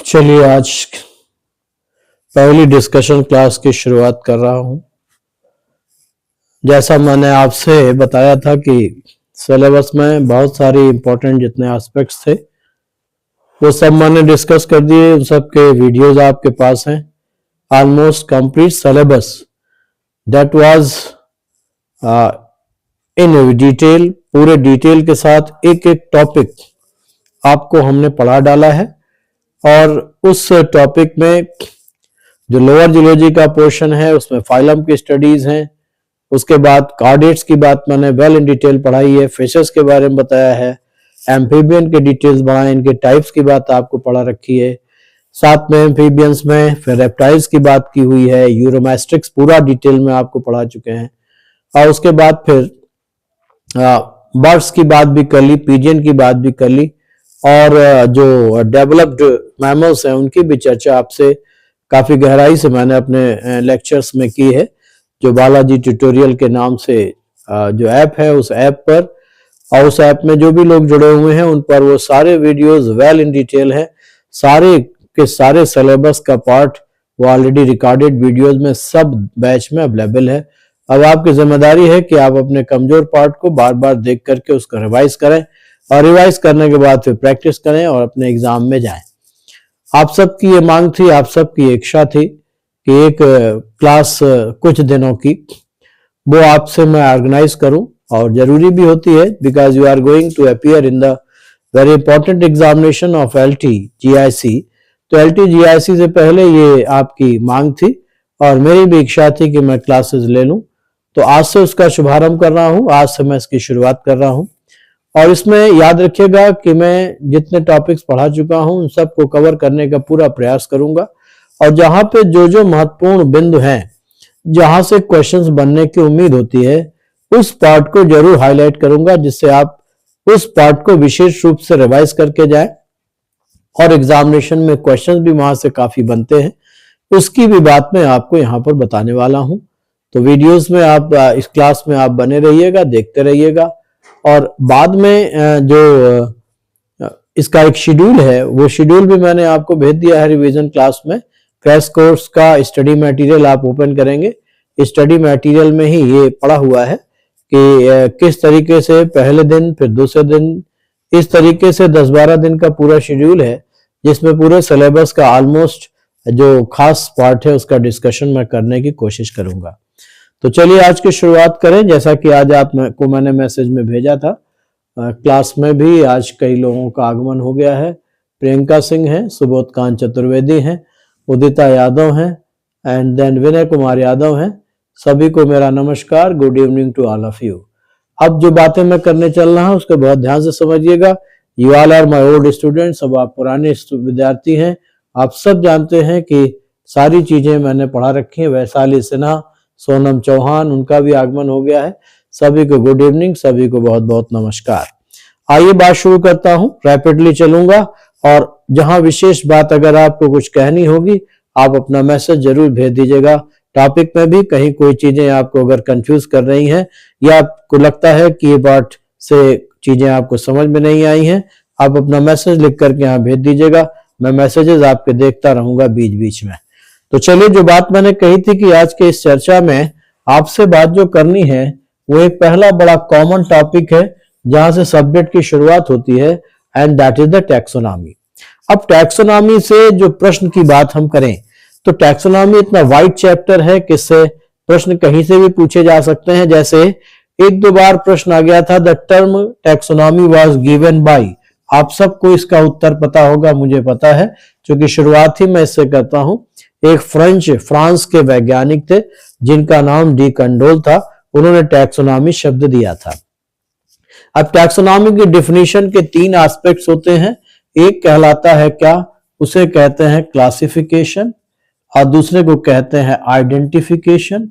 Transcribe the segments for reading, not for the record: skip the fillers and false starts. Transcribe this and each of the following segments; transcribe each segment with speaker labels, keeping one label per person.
Speaker 1: चलिए आज पहली डिस्कशन क्लास की शुरुआत कर रहा हूं। जैसा मैंने आपसे बताया था कि सिलेबस में बहुत सारी इंपॉर्टेंट जितने एस्पेक्ट्स थे वो सब मैंने डिस्कस कर दिए। उन सब के वीडियोस आपके पास हैं। Almost complete syllabus that was in detail, पूरे डिटेल के साथ एक एक टॉपिक आपको हमने पढ़ा डाला है। और उस टॉपिक में जो लोअर जियोलॉजी का पोर्शन है उसमें फाइलम की स्टडीज हैं। उसके बाद कार्डेट्स की बात मैंने वेल इन डिटेल पढ़ाई है, फिशेस के बारे में बताया है, एम्फीबियन के डिटेल्स बढ़ाए, इनके टाइप्स की बात आपको पढ़ा रखी है। साथ में एम्फीबियंस में फिर रेप्टाइल्स की बात की हुई है, यूरोमैस्ट्रिक्स पूरा डिटेल में आपको पढ़ा चुके हैं। और उसके बाद फिर बर्ड्स की बात भी कर ली, पिजियन की बात भी कर ली, और जो डेवलप्ड मैमल्स हैं उनकी भी चर्चा आपसे काफी गहराई से मैंने अपने लेक्चर्स में की है। जो बालाजी ट्यूटोरियल के नाम से जो ऐप है उस ऐप पर, और उस ऐप में जो भी लोग जुड़े हुए हैं उन पर वो सारे वीडियोस वेल इन डिटेल है। सारे के सारे सिलेबस का पार्ट वो ऑलरेडी रिकॉर्डेड वीडियोस में सब बैच में अवेलेबल है। अब आपकी जिम्मेदारी है कि आप अपने कमजोर पार्ट को बार बार देख करके उसको रिवाइज करें, और रिवाइज करने के बाद फिर प्रैक्टिस करें और अपने एग्जाम में जाएं। आप सबकी ये मांग थी, आप सबकी इच्छा थी कि एक क्लास कुछ दिनों की वो आपसे मैं ऑर्गेनाइज करूं, और जरूरी भी होती है because you are going to appear in the very important examination of LT GIC। तो LT GIC से पहले ये आपकी मांग थी और मेरी भी इच्छा थी कि मैं क्लासेस ले लूं। तो आज से उसका शुभारंभ कर रहा हूं, आज से मैं इसकी शुरुआत कर रहा हूं। और इसमें याद रखिएगा कि मैं जितने टॉपिक्स पढ़ा चुका हूं उन सबको कवर करने का पूरा प्रयास करूंगा, और जहां पे जो जो महत्वपूर्ण बिंदु हैं, जहां से क्वेश्चंस बनने की उम्मीद होती है, उस पार्ट को जरूर हाईलाइट करूंगा, जिससे आप उस पार्ट को विशेष रूप से रिवाइज करके जाएं और एग्जामिनेशन में क्वेश्चंस भी वहां से काफी बनते हैं। उसकी भी बात मैं आपको यहाँ पर बताने वाला हूं। तो वीडियोस में आप इस क्लास में आप बने रहिएगा, देखते रहिएगा। और बाद में जो इसका एक शेड्यूल है वो शेड्यूल भी मैंने आपको भेज दिया है रिवीजन क्लास में। क्रैश कोर्स का स्टडी मटेरियल आप ओपन करेंगे, स्टडी मटेरियल में ही ये पड़ा हुआ है कि किस तरीके से पहले दिन फिर दूसरे दिन, इस तरीके से 10-12 दिन का पूरा शेड्यूल है, जिसमें पूरे सिलेबस का ऑलमोस्ट जो खास पार्ट है उसका डिस्कशन मैं करने की कोशिश करूंगा। तो चलिए आज की शुरुआत करें। जैसा कि आज आपको मैंने मैसेज में भेजा था, क्लास में भी आज कई लोगों का आगमन हो गया है। प्रियंका सिंह हैं, सुबोध कांत चतुर्वेदी हैं, उदिता यादव हैं, एंड देन विनय कुमार यादव हैं। सभी को मेरा नमस्कार, good evening to all of you. अब जो बातें मैं करने चल रहा हूं उसको बहुत ध्यान से समझिएगा। You all are my old students, अब आप पुराने विद्यार्थी हैं। आप सब जानते हैं कि सारी चीजें मैंने पढ़ा रखी हैं। वैशाली सिन्हा, सोनम चौहान, उनका भी आगमन हो गया है। सभी को गुड इवनिंग, सभी को बहुत बहुत नमस्कार। आइए बात शुरू करता हूं, रैपिडली चलूंगा, और जहां विशेष बात अगर आपको कुछ कहनी होगी आप अपना मैसेज जरूर भेज दीजिएगा। टॉपिक में भी कहीं कोई चीजें आपको अगर कंफ्यूज कर रही हैं या आपको लगता है कि ये बात से चीजें आपको समझ में नहीं आई हैं, आप अपना मैसेज लिख करके यहाँ भेज दीजिएगा। मैं मैसेजेस आपके देखता रहूंगा बीच बीच में। तो चलिए, जो बात मैंने कही थी कि आज के इस चर्चा में आपसे बात जो करनी है वो एक पहला बड़ा कॉमन टॉपिक है जहां से सब्जेक्ट की शुरुआत होती है, and that is the taxonomy. अब टैक्सोनॉमी से जो प्रश्न की बात हम करें तो टैक्सोनॉमी इतना वाइड चैप्टर है कि इससे प्रश्न कहीं से भी पूछे जा सकते हैं। जैसे एक दो बार प्रश्न आ गया था, the term taxonomy was given by. आप सबको इसका उत्तर पता होगा, मुझे पता है, क्योंकि शुरुआत ही मैं इससे करता हूं। एक फ्रांस के वैज्ञानिक थे जिनका नाम डी कंडोल था, उन्होंने टैक्सोनॉमी शब्द दिया था। अब टैक्सोनॉमी की डिफिनीशन के 3 एस्पेक्ट्स होते हैं। एक कहलाता है क्या, उसे कहते हैं क्लासिफिकेशन, और दूसरे को कहते हैं आइडेंटिफिकेशन,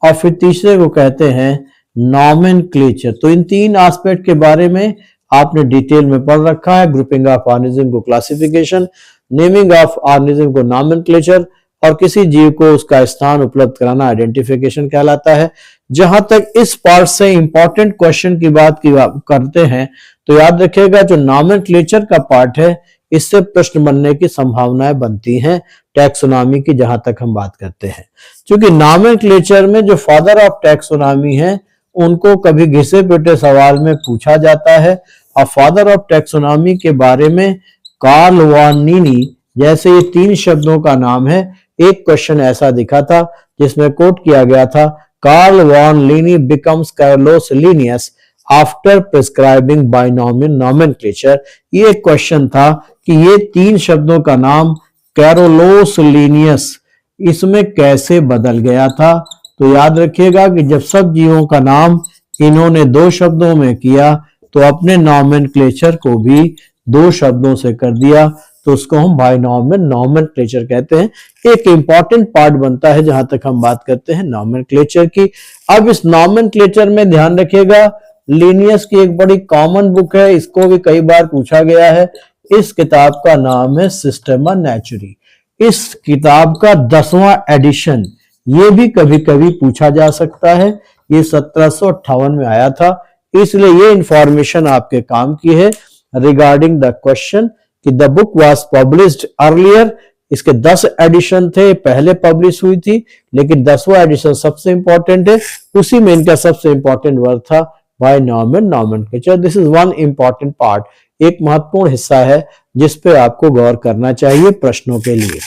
Speaker 1: और फिर तीसरे को कहते हैं नॉमेनक्लेचर। तो इन 3 एस्पेक्ट के बारे में आपने डिटेल में पढ़ रखा है। ग्रुपिंग ऑफ ऑर्गेनिज्म को क्लासिफिकेशन, नेमिंग ऑफ ऑर्गेनिज्म को नॉमेनक्लेचर, और किसी जीव को उसका स्थान उपलब्ध कराना आइडेंटिफिकेशन कहलाता है। जहां तक इस पार्ट से इंपॉर्टेंट क्वेश्चन की बात करते हैं तो याद रखिएगा, जो नॉमेनक्लेचर का पार्ट है इससे प्रश्न बनने की संभावनाएं बनती हैं टैक्सोनॉमी की, जहां तक हम बात करते हैं। क्योंकि नॉमेनक्लेचर में जो फादर ऑफ टैक्सोनॉमी है उनको कभी घिसे पिटे सवाल में पूछा जाता है। और फादर ऑफ टैक्सोनॉमी के बारे में कार्ल वॉन लीनी जैसे ये 3 शब्दों का नाम है। एक क्वेश्चन ऐसा दिखा था जिसमें कोट किया गया था, Carl von Linné becomes Carlos Linnaeus after prescribing binomial nomenclature. ये एक क्वेश्चन था कि ये 3 शब्दों का नाम कैरोलोस लीनियस इसमें कैसे बदल गया था। तो याद रखिएगा कि जब सब जीवों का नाम इन्होंने 2 शब्दों में किया तो अपने नॉमेनक्लेचर को भी 2 शब्दों से कर दिया, तो उसको हम बाइनोमियल नॉमेनक्लेचर कहते हैं। एक इंपॉर्टेंट पार्ट बनता है जहां तक हम बात करते हैं नॉमेनक्लेचर की। अब इस नॉमेनक्लेचर में ध्यान रखिएगा, लीनियस की एक बड़ी कॉमन बुक है, इसको भी कई बार पूछा गया है। इस किताब का नाम है सिस्टेमा नेचुरी। इस किताब का 10वां एडिशन ये भी कभी कभी पूछा जा सकता है। ये 1758 में आया था, इसलिए ये इंफॉर्मेशन आपके काम की है रिगार्डिंग द क्वेश्चन कि the book was published earlier. इसके 10 एडिशन थे, पहले पब्लिश हुई थी, लेकिन 10वां एडिशन सबसे इंपॉर्टेंट है। उसी में इनका सबसे इंपॉर्टेंट वर्ड था binomial nomenclature. This is one important part, एक महत्वपूर्ण हिस्सा है जिस पे आपको गौर करना चाहिए प्रश्नों के लिए।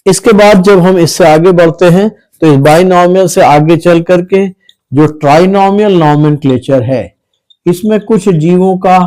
Speaker 1: इसके बाद जब हम इससे आगे बढ़ते हैं तो इस बाइनोमियल से आगे चल करके जो ट्राइनोमियल नॉमेनक्लेचर है, इसमें कुछ जीवों का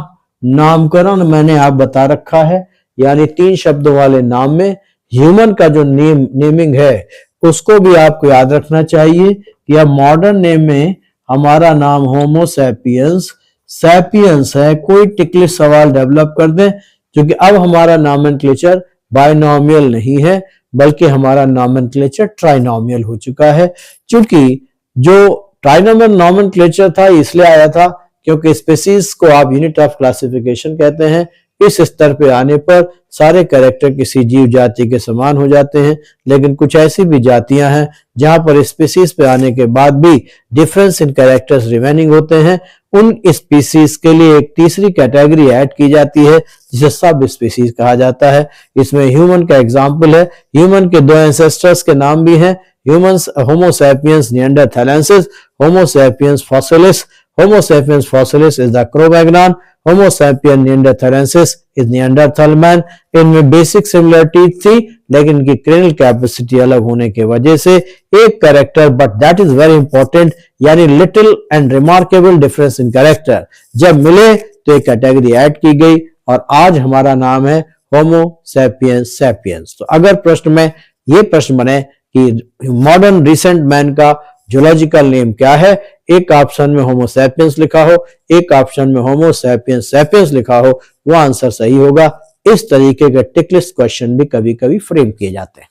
Speaker 1: नामकरण मैंने आप बता रखा है, यानी 3 शब्दों वाले नाम में ह्यूमन का जो नेमिंग है उसको भी आपको याद रखना चाहिए कि अब मॉडर्न नेम में हमारा नाम होमो सैपियंस सैपियंस है। कोई टिकलिश सवाल डेवलप कर दें, क्योंकि अब हमारा नॉमेनक्लेचर बाइनोमियल नहीं है बल्कि हमारा नॉमेनक्लेचर ट्राइनोमियल हो चुका है। क्योंकि जो ट्राइनोमियल नॉमेनक्लेचर था इसलिए आया था क्योंकि स्पीसीज को आप यूनिट ऑफ क्लासिफिकेशन कहते हैं। इस स्तर पे आने पर सारे कैरेक्टर किसी जीव जाति के समान हो जाते हैं, लेकिन कुछ ऐसी भी जातियां हैं जहां पर स्पीसीज पे आने के बाद भी डिफरेंस इन कैरेक्टर्स रिमेनिंग होते हैं। उन स्पीसीज के लिए एक तीसरी कैटेगरी ऐड की जाती है जिसे सब स्पीसीज कहा जाता है। इसमें ह्यूमन का एग्जाम्पल है। ह्यूमन के 2 एंसेस्टर्स के नाम भी हैं, humans Homo sapiens neanderthalensis, Homo sapiens fossilis. Homo sapiens fossilis is the Cro-Magnon, Homo sapien neanderthalensis is Neanderthal man. इनमें बेसिक सिमिलरिटी थी, लेकिन इनकी क्रेनियल कैपेसिटी अलग होने की वजह से एक character, but that is very important, यानी little and remarkable difference in character जब मिले तो एक कैटेगरी ऐड की गई और आज हमारा नाम है होमो सैपियंस सैपियंस। तो अगर प्रश्न में ये प्रश्न बने कि मॉडर्न रिसेंट मैन का जूलॉजिकल नेम क्या है, एक ऑप्शन में होमो सैपियंस लिखा हो, एक ऑप्शन में होमो सैपियंस सैपियंस लिखा हो, वो आंसर सही होगा। इस तरीके के टिकलिस्ट क्वेश्चन भी कभी कभी फ्रेम किए जाते हैं।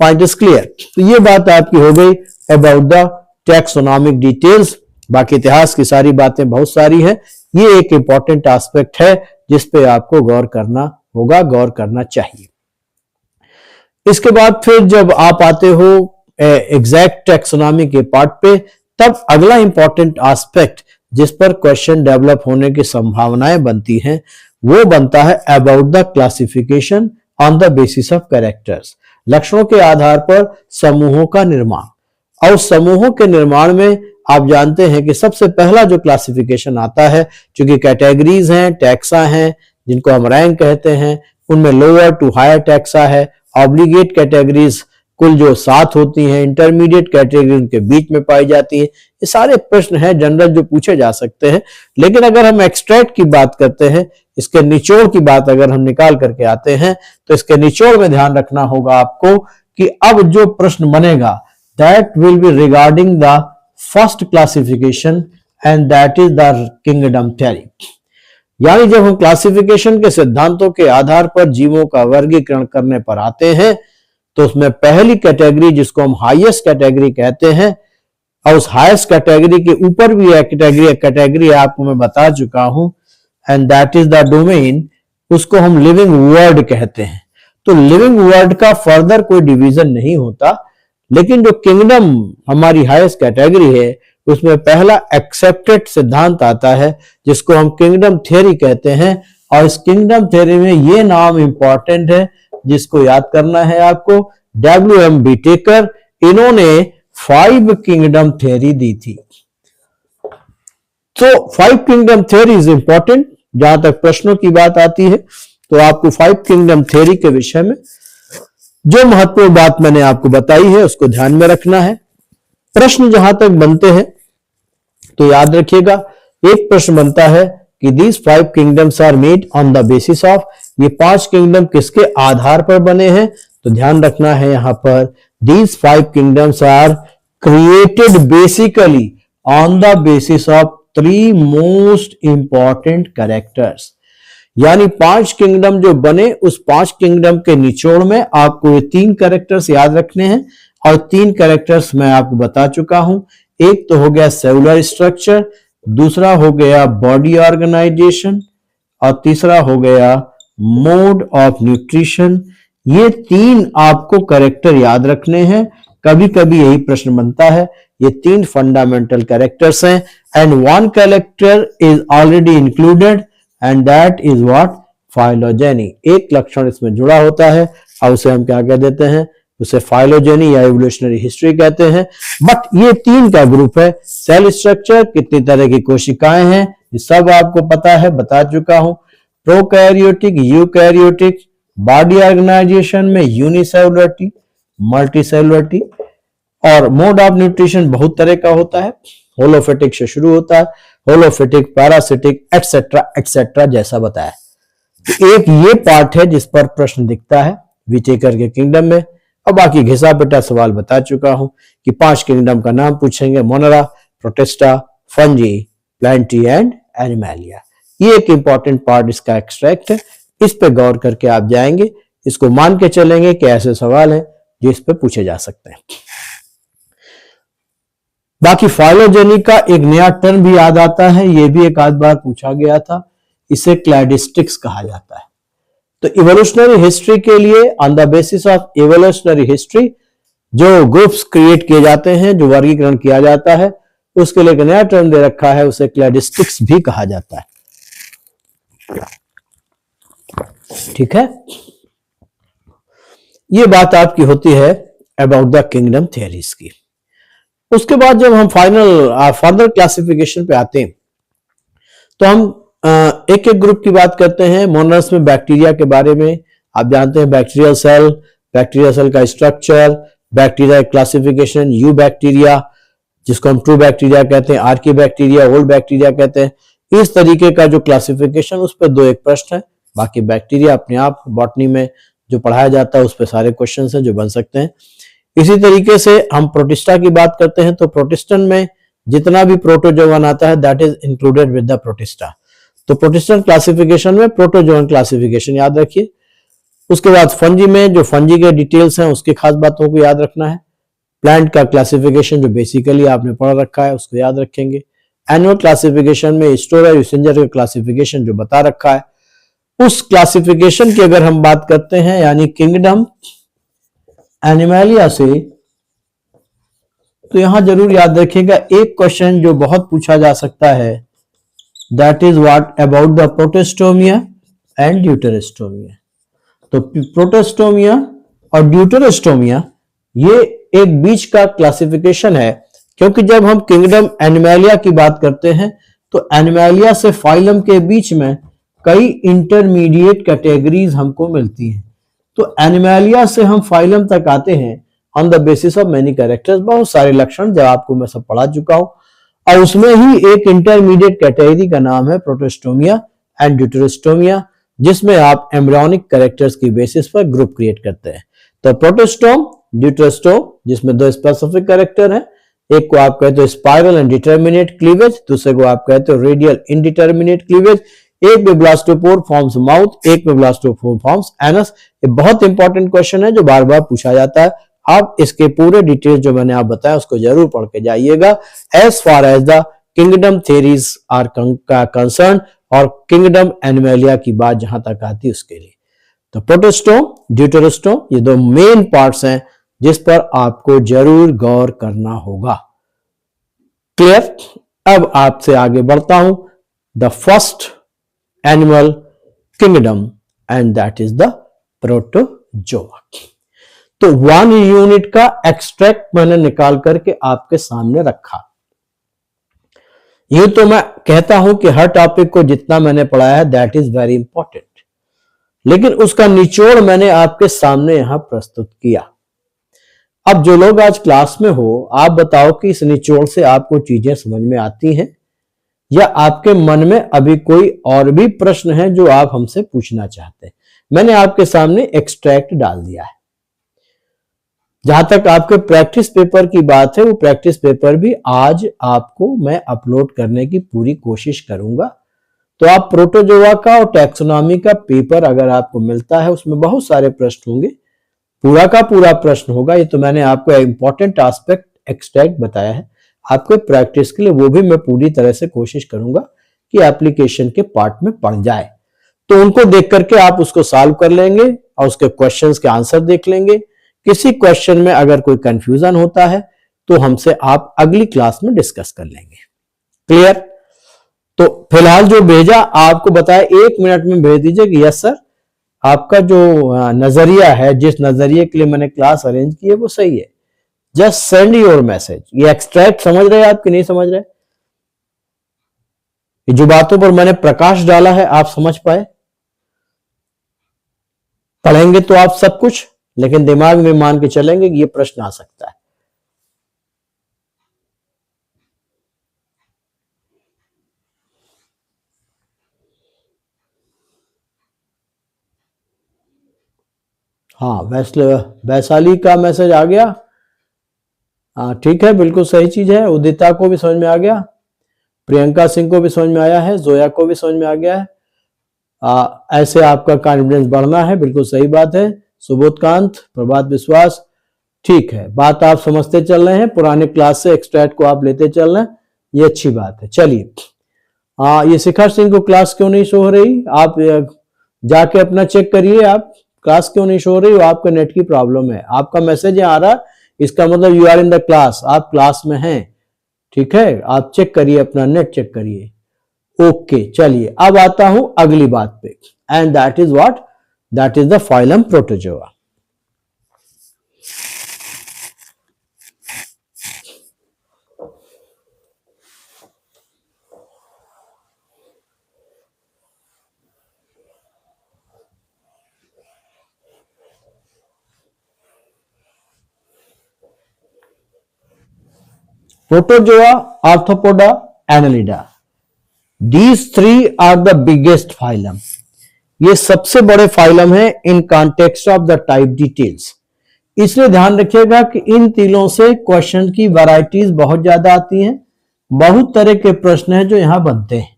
Speaker 1: Point is clear. तो ये बात आपकी हो गई अबाउट द टैक्सोनॉमिक डिटेल्स। बाकी इतिहास की सारी बातें बहुत सारी हैं, ये एक इंपॉर्टेंट एस्पेक्ट है जिस पे आपको गौर करना होगा, गौर करना चाहिए। इसके बाद फिर जब आप आते हो एग्जैक्ट टैक्सोनॉमी के पार्ट पे, तब अगला इंपॉर्टेंट एस्पेक्ट जिस पर क्वेश्चन डेवलप होने की संभावनाएं बनती हैं वो बनता है about the classification on the basis of characters. लक्षणों के आधार पर समूहों का निर्माण। और समूहों के निर्माण में आप जानते हैं कि सबसे पहला जो क्लासिफिकेशन आता है, क्योंकि कैटेगरीज हैं, टैक्सा हैं जिनको हम रैंक कहते हैं, उनमें लोअर टू हायर टैक्सा है, ऑब्लिगेट कैटेगरीज कुल जो 7 होती हैं, इंटरमीडिएट कैटेगरी उनके बीच में पाई जाती है। ये सारे प्रश्न हैं जनरल जो पूछे जा सकते हैं। लेकिन अगर हम एक्सट्रैक्ट की बात करते हैं, इसके निचोड़ की बात अगर हम निकाल करके आते हैं, तो इसके निचोड़ में ध्यान रखना होगा आपको कि अब जो प्रश्न बनेगा that will B regarding the first classification and that is the kingdom theory. यानी जब हम क्लासिफिकेशन के सिद्धांतों के आधार पर जीवों का वर्गीकरण करने पर आते हैं, तो उसमें पहली कैटेगरी जिसको हम हाईएस्ट कैटेगरी कहते हैं, और उस हाईएस्ट कैटेगरी के ऊपर भी एक कैटेगरी आपको मैं बता चुका हूं, and that is the domain, उसको हम लिविंग वर्ड कहते हैं। तो लिविंग वर्ड का फर्दर कोई डिवीजन नहीं होता, लेकिन जो किंगडम हमारी हाईएस्ट कैटेगरी है उसमें पहला एक्सेप्टेड सिद्धांत आता है जिसको हम किंगडम थ्योरी कहते हैं, और इस किंगडम थ्योरी में ये नाम इंपॉर्टेंट है जिसको याद करना है आपको, WM विटेकर। इन्होंने 5 किंगडम थ्योरी दी थी। तो 5 किंगडम थ्योरी इज इंपॉर्टेंट। जहां तक प्रश्नों की बात आती है तो आपको 5 किंगडम थ्योरी के विषय में जो महत्वपूर्ण बात मैंने आपको बताई है उसको ध्यान में रखना है। प्रश्न जहां तक बनते हैं तो याद रखिएगा, एक प्रश्न बनता है कि these 5 kingdoms are made on the basis of, ये 5 किंगडम किसके आधार पर बने हैं, तो ध्यान रखना है यहां पर these 5 kingdoms are created basically on the basis of 3 most important characters. यानी 5 किंगडम जो बने उस 5 किंगडम के निचोड़ में आपको ये 3 कैरेक्टर्स याद रखने हैं, और 3 कैरेक्टर्स मैं आपको बता चुका हूं। एक तो हो गया सेलुलर स्ट्रक्चर, दूसरा हो गया बॉडी ऑर्गेनाइजेशन, और तीसरा हो गया मोड ऑफ न्यूट्रिशन। ये 3 आपको कैरेक्टर याद रखने हैं। कभी कभी यही प्रश्न बनता है, ये 3 फंडामेंटल कैरेक्टर्स हैं and 1 character is already included and that is what, phylogeny. एक लक्षण इसमें जुड़ा होता है और उसे हम क्या कह देते हैं, उसे फाइलोजेनी या एवोल्यूशनरी हिस्ट्री कहते हैं। बट ये 3 का ग्रुप है। सेल स्ट्रक्चर, कितनी तरह की कोशिकाएं हैं ये सब आपको पता है, बता चुका हूं। प्रोकैरियोटिक, यूकैरियोटिक, बॉडी ऑर्गेनाइजेशन में यूनिसेलुलरिटी, मल्टीसेलुलरिटी, और मोड ऑफ न्यूट्रिशन बहुत तरह का होता है। होलोफेटिक से शुरू होता है, होलोफेटिक, पैरासिटिक, एटसेट्रा एटसेट्रा, जैसा बताया। तो एक ये पार्ट है जिस पर प्रश्न दिखता है विटेकर के किंगडम में। और बाकी घिसा पिटा सवाल बता चुका हूं कि 5 किंगडम का नाम पूछेंगे, Monera, Protista, Fungi, Plantae and Animalia. ये एक इंपॉर्टेंट पार्ट इसका एक्सट्रैक्ट है, इस पे गौर करके आप जाएंगे, इसको मान के चलेंगे कि ऐसे सवाल हैं जो इस पे पूछे जा सकते हैं। बाकी फाइलोजेनी का एक नया टर्म भी याद आता है, ये भी एक आध बार पूछा गया था, इसे क्लैडिस्टिक्स कहा जाता है। तो इवोल्यूशनरी हिस्ट्री के लिए on the basis of evolutionary history जो ग्रुप्स क्रिएट किए जाते हैं, जो वर्गीकरण किया जाता है, उसके लिए एक नया टर्म दे रखा है, उसे क्लैडिस्टिक्स भी कहा जाता है। ठीक है, ये बात आपकी होती है अबाउट द किंगडम थ्योरीज की। उसके बाद जब हम फाइनल फर्दर क्लासिफिकेशन पे आते हैं तो हम एक एक ग्रुप की बात करते हैं। मोनर्स में बैक्टीरिया के बारे में आप जानते हैं, बैक्टीरियल सेल का structure, bacteria classification, you bacteria जिसको हम ट्रू बैक्टीरिया कहते हैं, आर्की बैक्टीरिया, ओल्ड बैक्टीरिया कहते हैं। इस तरीके का जो क्लासिफिकेशन, उस पर 2-1 प्रश्न है। बाकी बैक्टीरिया अपने आप बॉटनी में जो पढ़ाया जाता है उस पर सारे क्वेश्चन हैं जो बन सकते हैं। इसी तरीके से हम प्रोटिस्टा की बात करते हैं तो प्रोटिस्टन में जितना भी प्रोटोजोवन आता है that is included with the protista. तो प्रोटिस्टन क्लासिफिकेशन में प्रोटोजोवन क्लासिफिकेशन याद रखिए। उसके बाद फंजी में जो फंजी के डिटेल्स हैं उसकी खास बातों को याद रखना है। प्लांट का क्लासिफिकेशन जो बेसिकली आपने पढ़ रखा है उसको याद रखेंगे। एनुअल क्लासिफिकेशन में स्टोरर यूसेंजर का क्लासिफिकेशन जो बता रखा है, उस क्लासिफिकेशन की अगर हम बात करते हैं यानी किंगडम एनिमैलिया से, तो यहां जरूर याद रखिएगा एक क्वेश्चन जो बहुत पूछा जा सकता है, that is what about the protostomia and deuterostomia. तो प्रोटेस्टोमिया और ड्यूटेरोस्टोमिया ये एक बीच का क्लासिफिकेशन है, क्योंकि जब हम किंगडम एनिमैलिया की बात करते हैं तो एनिमैलिया से फाइलम के बीच में कई इंटरमीडिएट कैटेगरीज हमको मिलती हैं। तो एनिमैलिया से हम फाइलम तक आते हैं on the basis of many characters, बहुत सारे लक्षण जो आपको मैं सब पढ़ा चुका हूं। और उसमें ही एक इंटरमीडिएट कैटेगरी का नाम है प्रोटेस्टोमिया एंड ड्यूटेरोस्टोमिया, जिसमें आप एम्ब्रियोनिक कैरेक्टर्स की बेसिस पर ग्रुप क्रिएट करते हैं। तो प्रोटेस्टोम, ड्यूटेरोस्टोम, जिसमें 2 स्पेसिफिक कैरेक्टर हैं, एक को आप कहते हो स्पाइरल एंड डिटर्मिनेट क्लीवेज, दूसरे को आप कहते हो रेडियल इनडिटर्मिनेट क्लीवेज। एक में ब्लास्टोपोर फॉर्म्स माउथ, एक में ब्लास्टोपोर फॉर्म्स एनस। ये बहुत इंपॉर्टेंट क्वेश्चन है जो बार बार पूछा जाता है। आप इसके पूरे डिटेल्स जो मैंने आप बताया उसको जरूर पढ़ के जाइएगा as far as the kingdom theories are concern, और किंगडम एनिमैलिया की बात जहां तक आती है उसके लिए। तो प्रोटेस्टोम, ड्यूटेरोस्टोम ये 2 मेन पार्ट्स हैं जिस पर आपको जरूर गौर करना होगा। क्लियर? अब आपसे आगे बढ़ता हूं। The first animal kingdom and that is the protozoa. तो 1 यूनिट का एक्सट्रैक्ट मैंने निकाल करके आपके सामने रखा। यूं तो मैं कहता हूं कि हर टॉपिक को जितना मैंने पढ़ाया है दैट इज वेरी इंपॉर्टेंट, लेकिन उसका निचोड़ मैंने आपके सामने यहां प्रस्तुत किया। अब जो लोग आज क्लास में हो, आप बताओ कि इस निचोड़ से आपको चीजें समझ में आती हैं या आपके मन में अभी कोई और भी प्रश्न है जो आप हमसे पूछना चाहते हैं। मैंने आपके सामने एक्सट्रैक्ट डाल दिया है। जहां तक आपके प्रैक्टिस पेपर की बात है, वो प्रैक्टिस पेपर भी आज आपको मैं अपलोड करने की पूरी कोशिश करूंगा। तो आप प्रोटोजोआ का और टैक्सोनॉमी का पेपर अगर आपको मिलता है, उसमें बहुत सारे प्रश्न होंगे, पूरा का पूरा प्रश्न होगा। ये तो मैंने आपको इंपॉर्टेंट एस्पेक्ट एक्सट्रैक्ट बताया है आपके प्रैक्टिस के लिए, वो भी मैं पूरी तरह से कोशिश करूंगा कि एप्लीकेशन के पार्ट में पढ़ जाए। तो उनको देख करके आप उसको सॉल्व कर लेंगे और उसके क्वेश्चंस के आंसर देख लेंगे। किसी क्वेश्चन में अगर कोई कंफ्यूजन होता है तो हमसे आप अगली क्लास में डिस्कस कर लेंगे। क्लियर? तो फिलहाल जो भेजा आपको बताया, 1 मिनट में भेज दीजिए कि यस सर, आपका जो नजरिया है, जिस नजरिए के लिए मैंने क्लास अरेंज की है वो सही है। Just send your message. ये एक्सट्रैक्ट समझ रहे हैं आप कि नहीं समझ रहे? जो बातों पर मैंने प्रकाश डाला है आप समझ पाए? पढ़ेंगे तो आप सब कुछ, लेकिन दिमाग में मान के चलेंगे कि ये प्रश्न आ सकता है। हाँ, वैशाली का मैसेज आ गया। हाँ ठीक है, बिल्कुल सही चीज है। उदिता को भी समझ में आ गया, प्रियंका सिंह को भी समझ में आया है, जोया को भी समझ में आ गया है। ऐसे आपका कॉन्फिडेंस बढ़ना है, बिल्कुल सही बात है। सुबोधकांत, प्रभात विश्वास, ठीक है, बात आप समझते चल रहे हैं। पुराने क्लास से एक्सट्रैक्ट को आप लेते चल रहे हैं, ये अच्छी बात है। चलिए, ये शिखर सिंह को क्लास क्यों नहीं शो हो रही? आप जाके अपना चेक करिए, आप क्लास क्यों नहीं शो हो रही हो? आपका नेट की प्रॉब्लम है। आपका मैसेज आ रहा, इसका मतलब you are in the class, आप क्लास में हैं। ठीक है, आप चेक करिए, अपना नेट चेक करिए। ओके, चलिए अब आता हूं अगली बात पे, and that is what? That is the phylum protozoa. Protozoa, Arthropoda, Annelida. These three are the biggest phylum. ये सबसे बड़े फाइलम है in context of the type details. इसलिए ध्यान रखिएगा कि इन तीनों से क्वेश्चन की वैरायटीज बहुत ज्यादा आती हैं, बहुत तरह के प्रश्न हैं जो यहां बनते हैं।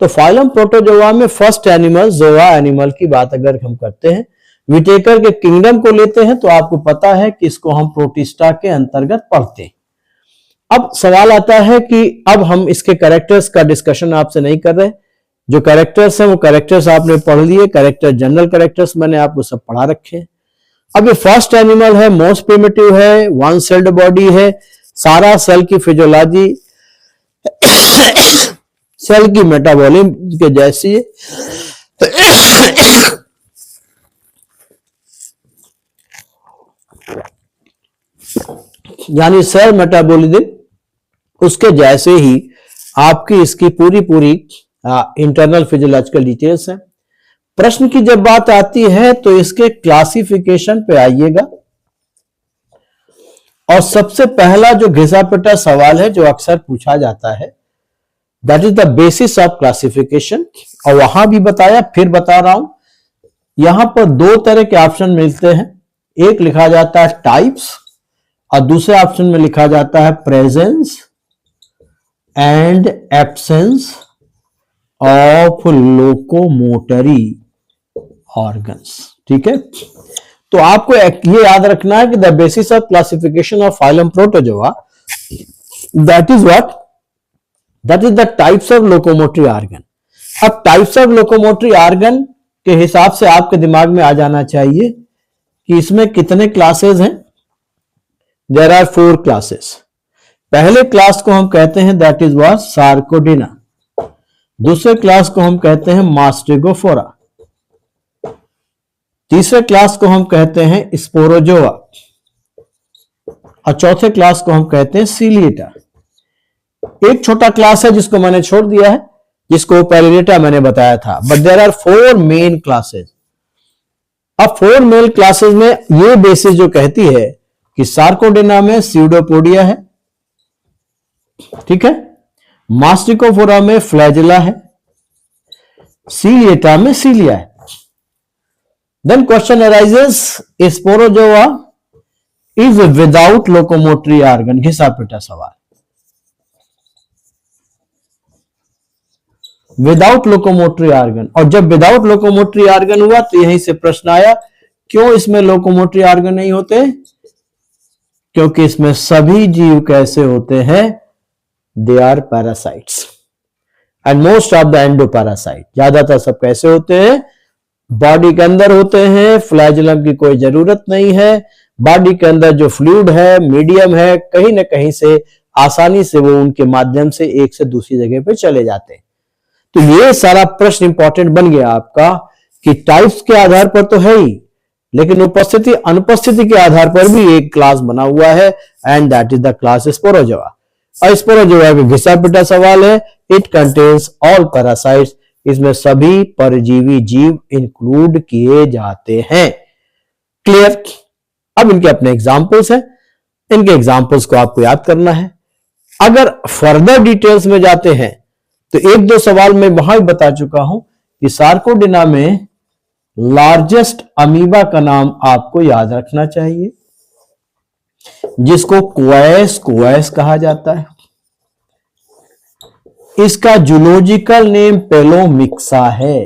Speaker 1: तो फाइलम प्रोटोजोआ में फर्स्ट एनिमल, जोआ एनिमल की बात अगर हम करते हैं, विटेकर के किंगडम को लेते हैं, तो आपको पता है कि इसको हम प्रोटिस्टा के अंतर्गत पढ़ते हैं। अब सवाल आता है कि अब हम इसके कैरेक्टर्स का डिस्कशन आपसे नहीं कर रहे। जो कैरेक्टर्स हैं वो कैरेक्टर्स आपने पढ़ लिए, कैरेक्टर जनरल कैरेक्टर्स मैंने आपको सब पढ़ा रखे हैं। अब ये फर्स्ट एनिमल है, मोस्ट प्रिमिटिव है, वन सेल्ड बॉडी है, सारा सेल की फिजियोलॉजी सेल की मेटाबॉलिज्म के जैसी है। यानी सेल मेटाबॉलिज्म उसके जैसे ही आपकी इसकी पूरी पूरी इंटरनल फिजियोलॉजिकल डिटेल्स हैं। प्रश्न की जब बात आती है तो इसके क्लासिफिकेशन पे आइएगा, और सबसे पहला जो घिसा-पिटा सवाल है जो अक्सर पूछा जाता है, that is the basis of classification. और वहां भी बताया, फिर बता रहा हूं, यहां पर 2 तरह के ऑप्शन मिलते हैं। एक लिखा जाता है टाइप्स और दूसरे ऑप्शन में लिखा जाता है presence and absence of locomotory organs. ठीक है, तो आपको ये याद रखना है कि the basis of classification of phylum protozoa, that is what? That is the types of locomotory organ. अब टाइप्स ऑफ लोकोमोटरी ऑर्गन के हिसाब से आपके दिमाग में आ जाना चाहिए कि इसमें कितने क्लासेस हैं। There are 4 classes. पहले क्लास को हम कहते हैं दैट इज व्हाट? सार्कोडिना। दूसरे क्लास को हम कहते हैं मास्टेगोफोरा, तीसरे क्लास को हम कहते हैं स्पोरोजोआ और चौथे क्लास को हम कहते हैं सीलिएटा। एक छोटा क्लास है जिसको मैंने छोड़ दिया है, जिसको पैलिनेटा मैंने बताया था, but there are 4 main classes. अब 4 मेन क्लासेस में ये बेसिस जो कहती है कि सार्कोडेना में स्यूडोपोडिया है, ठीक है, मास्टिकोफोरा में फ्लैजिला है, सीलिएटा में सीलिया है। Then question arises, Sporozoa is without locomotory organ, घिसा पिटा सवाल। विदाउट लोकोमोटरी ऑर्गन, और जब विदाउट लोकोमोटरी ऑर्गन हुआ तो यहीं से प्रश्न आया, क्यों इसमें लोकोमोटरी ऑर्गन नहीं होते? क्योंकि इसमें सभी जीव कैसे होते हैं? They are parasites and most of the endoparasite. ज्यादातर सब कैसे होते हैं? बॉडी के अंदर होते हैं, फ्लैजुलम की कोई जरूरत नहीं है। बॉडी के अंदर जो फ्लूइड है, मीडियम है, कहीं ना कहीं से आसानी से वो उनके माध्यम से एक से दूसरी जगह पे चले जाते हैं। तो ये सारा प्रश्न इंपॉर्टेंट बन गया आपका कि टाइप्स के आधार पर तो है ही, लेकिन उपस्थिति अनुपस्थिति के आधार पर भी एक क्लास बना हुआ है, and that is the class Sporozoa. और स्पोरोजोआ का घिसा पिटा सवाल है, इट कंटेन्स ऑल पैरासाइट्स, इसमें सभी परजीवी जीव इंक्लूड किए जाते हैं। क्लियर? अब इनके अपने एग्जाम्पल्स हैं, इनके एग्जाम्पल्स को आपको याद करना है। अगर फर्दर डिटेल्स में जाते हैं तो 1-2 सवाल मैं वहां भी बता चुका हूं कि सार्कोडेना में लार्जेस्ट अमीबा का नाम आपको याद रखना चाहिए, जिसको कोएस कहा जाता है। इसका जूलॉजिकल नेम पेलोमिक्सा है,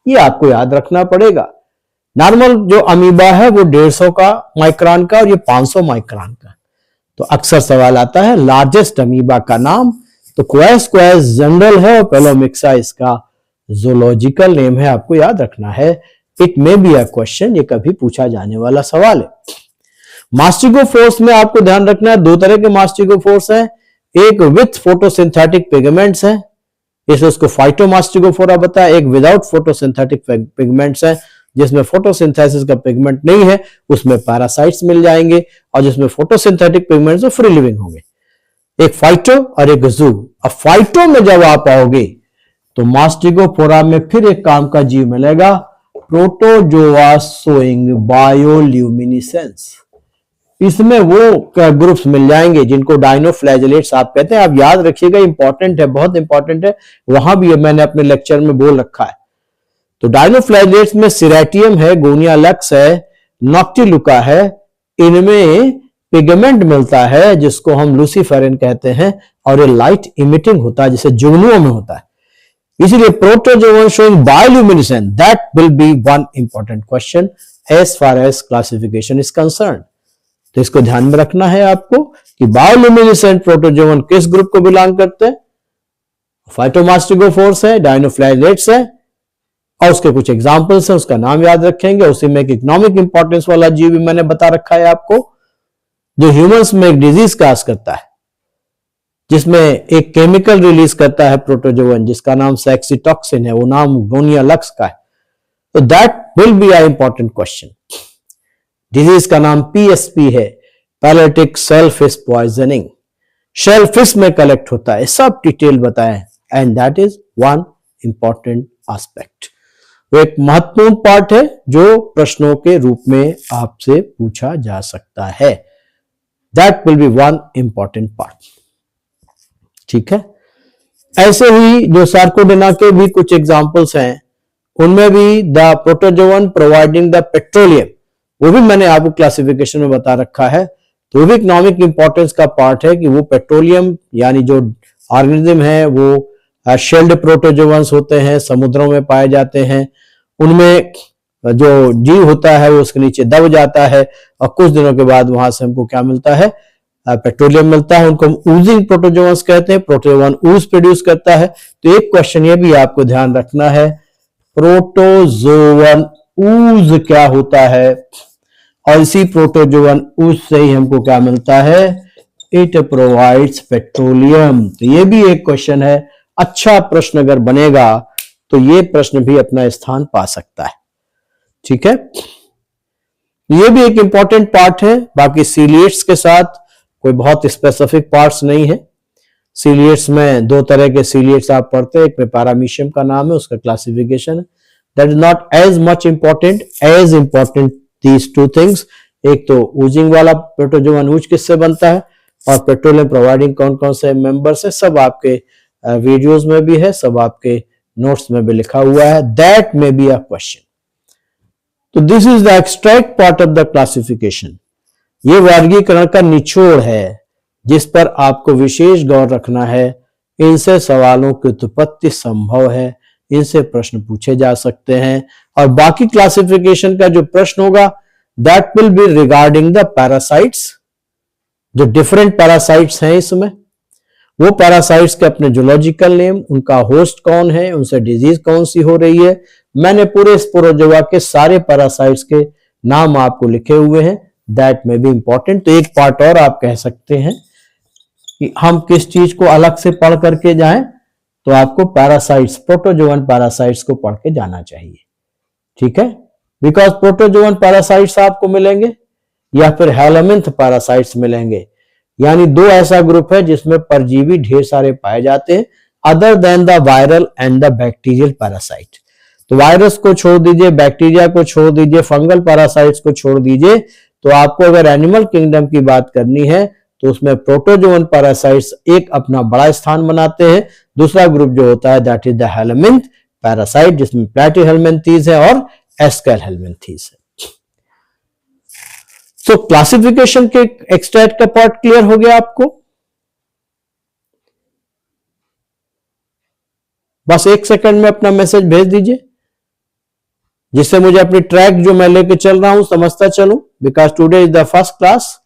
Speaker 1: ये आपको याद रखना पड़ेगा। नॉर्मल जो अमीबा है वो 150 का माइक्रोन का, और ये 500 माइक्रोन का। तो अक्सर सवाल आता है लार्जेस्ट अमीबा का नाम, तो कोएस जनरल है और पेलोमिक्सा इसका जूलॉजिकल नेम है, आपको याद रखना है। It may be a question, ये कभी पूछा जाने वाला सवाल है। मास्टिकोफोर्स में आपको ध्यान रखना है, 2 तरह के मास्टिकोफोर्स हैं, एक विथ फोटोसिंथेटिक पिगमेंट्स है, इसे उसको फाइटोमास्टिकोफोरा बताया। एक विदाउट फोटोसिंथेटिक पिगमेंट्स है, जिसमें फोटोसिंथेसिस का पिगमेंट नहीं है, उसमें पैरासाइट्स मिल जाएंगे, और जिसमें फोटोसिंथेटिक पिगमेंट्स फ्री लिविंग होंगे। एक फाइटो और एक जू। अब फाइटो में जब आप आओगे तो मास्टिकोफोरा में फिर एक काम का जीव मिलेगा, प्रोटोजोआ शोइंग बायोल्यूमिनेसेंस। इसमें वो ग्रुप्स मिल जाएंगे जिनको डायनोफ्लैजेलेट्स आप कहते हैं। आप याद रखिएगा, इंपॉर्टेंट है, बहुत इंपॉर्टेंट है, वहां भी मैंने अपने लेक्चर में बोल रखा है। तो डायनोफ्लैजेलेट्स में सिरेटियम है, गोनिया लक्स है, नॉक्टिलुका है, इनमें पिगमेंट मिलता है जिसको हम लूसीफेरिन कहते हैं, और ये लाइट इमिटिंग होता है, जैसे जुगनुओं में होता है। इसलिए protozoan showing bioluminescence, that will be one important question as far as classification is concern. तो इसको ध्यान में रखना है आपको कि बायोल्यूमिनेसेंट प्रोटोजोवन किस ग्रुप को बिलोंग करते हैं? फाइटोमास्टिकोफोर्स है, डायनोफ्लैजेलेट्स है, और उसके कुछ एग्जांपल्स हैं, उसका नाम याद रखेंगे। उसी में एक इकोनॉमिक इंपॉर्टेंस वाला जीव भी मैंने बता रखा है आपको, जो ह्यूमंस में एक डिजीज काज करता है, जिसमें एक केमिकल रिलीज करता है प्रोटोजोवन, जिसका नाम सेक्सीटॉक्सिन है, वो नाम गोनिया लक्स का है। तो that will be a important question. Disease का नाम PSP है, पैलेटिक शेलफिश पॉइजनिंग, शेलफिश में कलेक्ट होता है, सब डिटेल बताएं, and that is one important aspect. वो एक महत्वपूर्ण पार्ट है जो प्रश्नों के रूप में आपसे पूछा जा सकता है। That will be one important part, ठीक है। ऐसे ही जो सार्कोडेना के भी कुछ एग्जांपल्स हैं, उनमें भी the protozoan providing the petroleum, वो भी मैंने आपको क्लासिफिकेशन में बता रखा है। तो वो भी इकोनॉमिक इंपॉर्टेंस का पार्ट है कि वो पेट्रोलियम, यानी जो ऑर्गेनिज्म है वो शेल्ड प्रोटोजोवंस होते हैं, समुद्रों में पाए जाते हैं। उनमें जो जीव होता है वो उसके नीचे दब जाता है, और कुछ दिनों के बाद वहां से हमको क्या मिलता है? पेट्रोलियम मिलता है। उनको हम ऊजिंग प्रोटोजोवंस कहते हैं, प्रोटोजोवन ऊज प्रोड्यूस करता है। तो एक क्वेश्चन ये भी आपको ध्यान रखना है, प्रोटोजोवन ऊज क्या होता है? और इसी प्रोटोजोवन ऊज से ही हमको क्या मिलता है? It provides petroleum. तो ये भी एक क्वेश्चन है। अच्छा प्रश्न अगर बनेगा तो ये प्रश्न भी अपना स्थान पा सकता है। ठीक है, ये भी एक इंपॉर्टेंट पार्ट है। बाकी सीलिएट्स के साथ कोई बहुत स्पेसिफिक पार्ट्स नहीं है। सीलिएट्स में दो तरह के सीलिएट्स आप पढ़ते हैं, एक में पैरामीशियम का नाम है, उसका क्लासिफिकेशन है, that is not as much important as important these two things. एक तो ऊजिंग वाला प्रोटोजोवन ऊज किससे बनता है, और पेट्रोलियम प्रोवाइडिंग कौन कौन से मेंबर्स है, सब आपके वीडियोस में भी है, सब आपके नोट्स में भी लिखा हुआ है। That may be a question. तो this is the extract part of the classification. ये वर्गीकरण का निचोड़ है जिस पर आपको विशेष गौर रखना है। इनसे सवालों की उत्पत्ति संभव है, इनसे प्रश्न पूछे जा सकते हैं, और बाकी क्लासिफिकेशन का जो प्रश्न होगा that will B regarding the parasites. जो डिफरेंट पैरासाइट्स हैं इसमें, वो पैरासाइट्स के अपने जूलॉजिकल नेम, उनका होस्ट कौन है, उनसे डिजीज कौन सी हो रही है। मैंने पूरे स्पोरोजोआ के सारे पैरासाइट्स के नाम आपको लिखे हुए हैं। दैट में भी इंपॉर्टेंट। तो एक पार्ट और आप कह सकते हैं कि हम किस चीज को अलग से पढ़ करके जाएं, तो आपको पैरासाइट्स, प्रोटोजोवन पैरासाइट्स को पढ़ के जाना चाहिए। ठीक है, बिकॉज प्रोटोजोवन पैरासाइट्स आपको मिलेंगे या फिर हेलामिन्थ पैरासाइट्स मिलेंगे, यानी दो ऐसा ग्रुप है जिसमें परजीवी ढेर सारे पाए जाते हैं, other than the viral and the bacterial parasite. तो वायरस को छोड़ दीजिए, बैक्टीरिया को छोड़ दीजिए, फंगल पैरासाइट्स को छोड़ दीजिए, तो आपको अगर एनिमल किंगडम की बात करनी है तो उसमें प्रोटोजोवन पैरासाइट्स एक अपना बड़ा स्थान बनाते हैं। दूसरा ग्रुप जो होता है दैट इज द हेलामिन्थ पैरासाइट, जिसमें प्लैटीहेलमिन्थीज है और एस्केलहेलमिन्थीज है। तो क्लासिफिकेशन के एक्सट्रैक्ट का पार्ट क्लियर हो गया आपको। बस एक सेकंड में अपना मैसेज भेज दीजिए, जिससे मुझे अपनी ट्रैक जो मैं लेके चल रहा हूं समझता चलूं, because today is the first class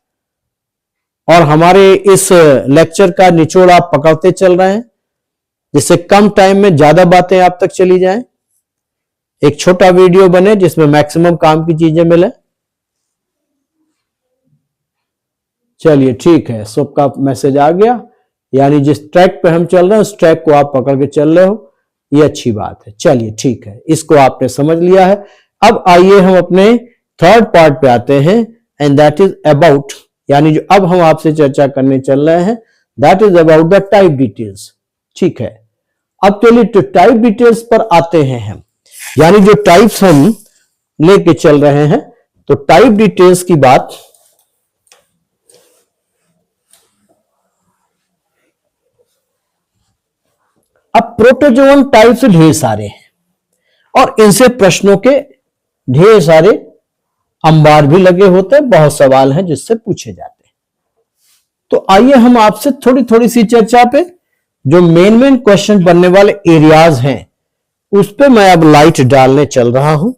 Speaker 1: और हमारे इस लेक्चर का निचोड़ आप पकड़ते चल रहे हैं, जिससे कम टाइम में ज्यादा बातें आप तक चली जाएं। एक छोटा वीडियो बने जिसमें मैक्सिमम काम की चीजें मिले। चलिए ठीक है, सबका मैसेज आ गया, यानी जिस ट्रैक पे हम चल रहे हैं उस ट्रैक को आप पकड़ के चल रहे हो, ये अच्छी बात है। चलिए ठीक है, इसको आपने समझ लिया है। अब आइए हम अपने थर्ड पार्ट पे आते हैं, एंड दैट इज अबाउट, यानी जो अब हम आपसे चर्चा करने चल रहे हैं that is about the type details. ठीक है, अब चलिए तो टाइप डिटेल्स पर आते हैं हम, यानी जो टाइप्स हम लेके चल रहे हैं। तो टाइप डिटेल्स की बात, अब प्रोटोजोवन टाइप्स ढेर सारे हैं और इनसे प्रश्नों के ढेर सारे अंबार भी लगे होते हैं, बहुत सवाल हैं जिससे पूछे जाते हैं। तो आइए हम आपसे थोड़ी थोड़ी सी चर्चा पे जो मेन क्वेश्चन बनने वाले एरियाज हैं उस पे मैं अब लाइट डालने चल रहा हूं।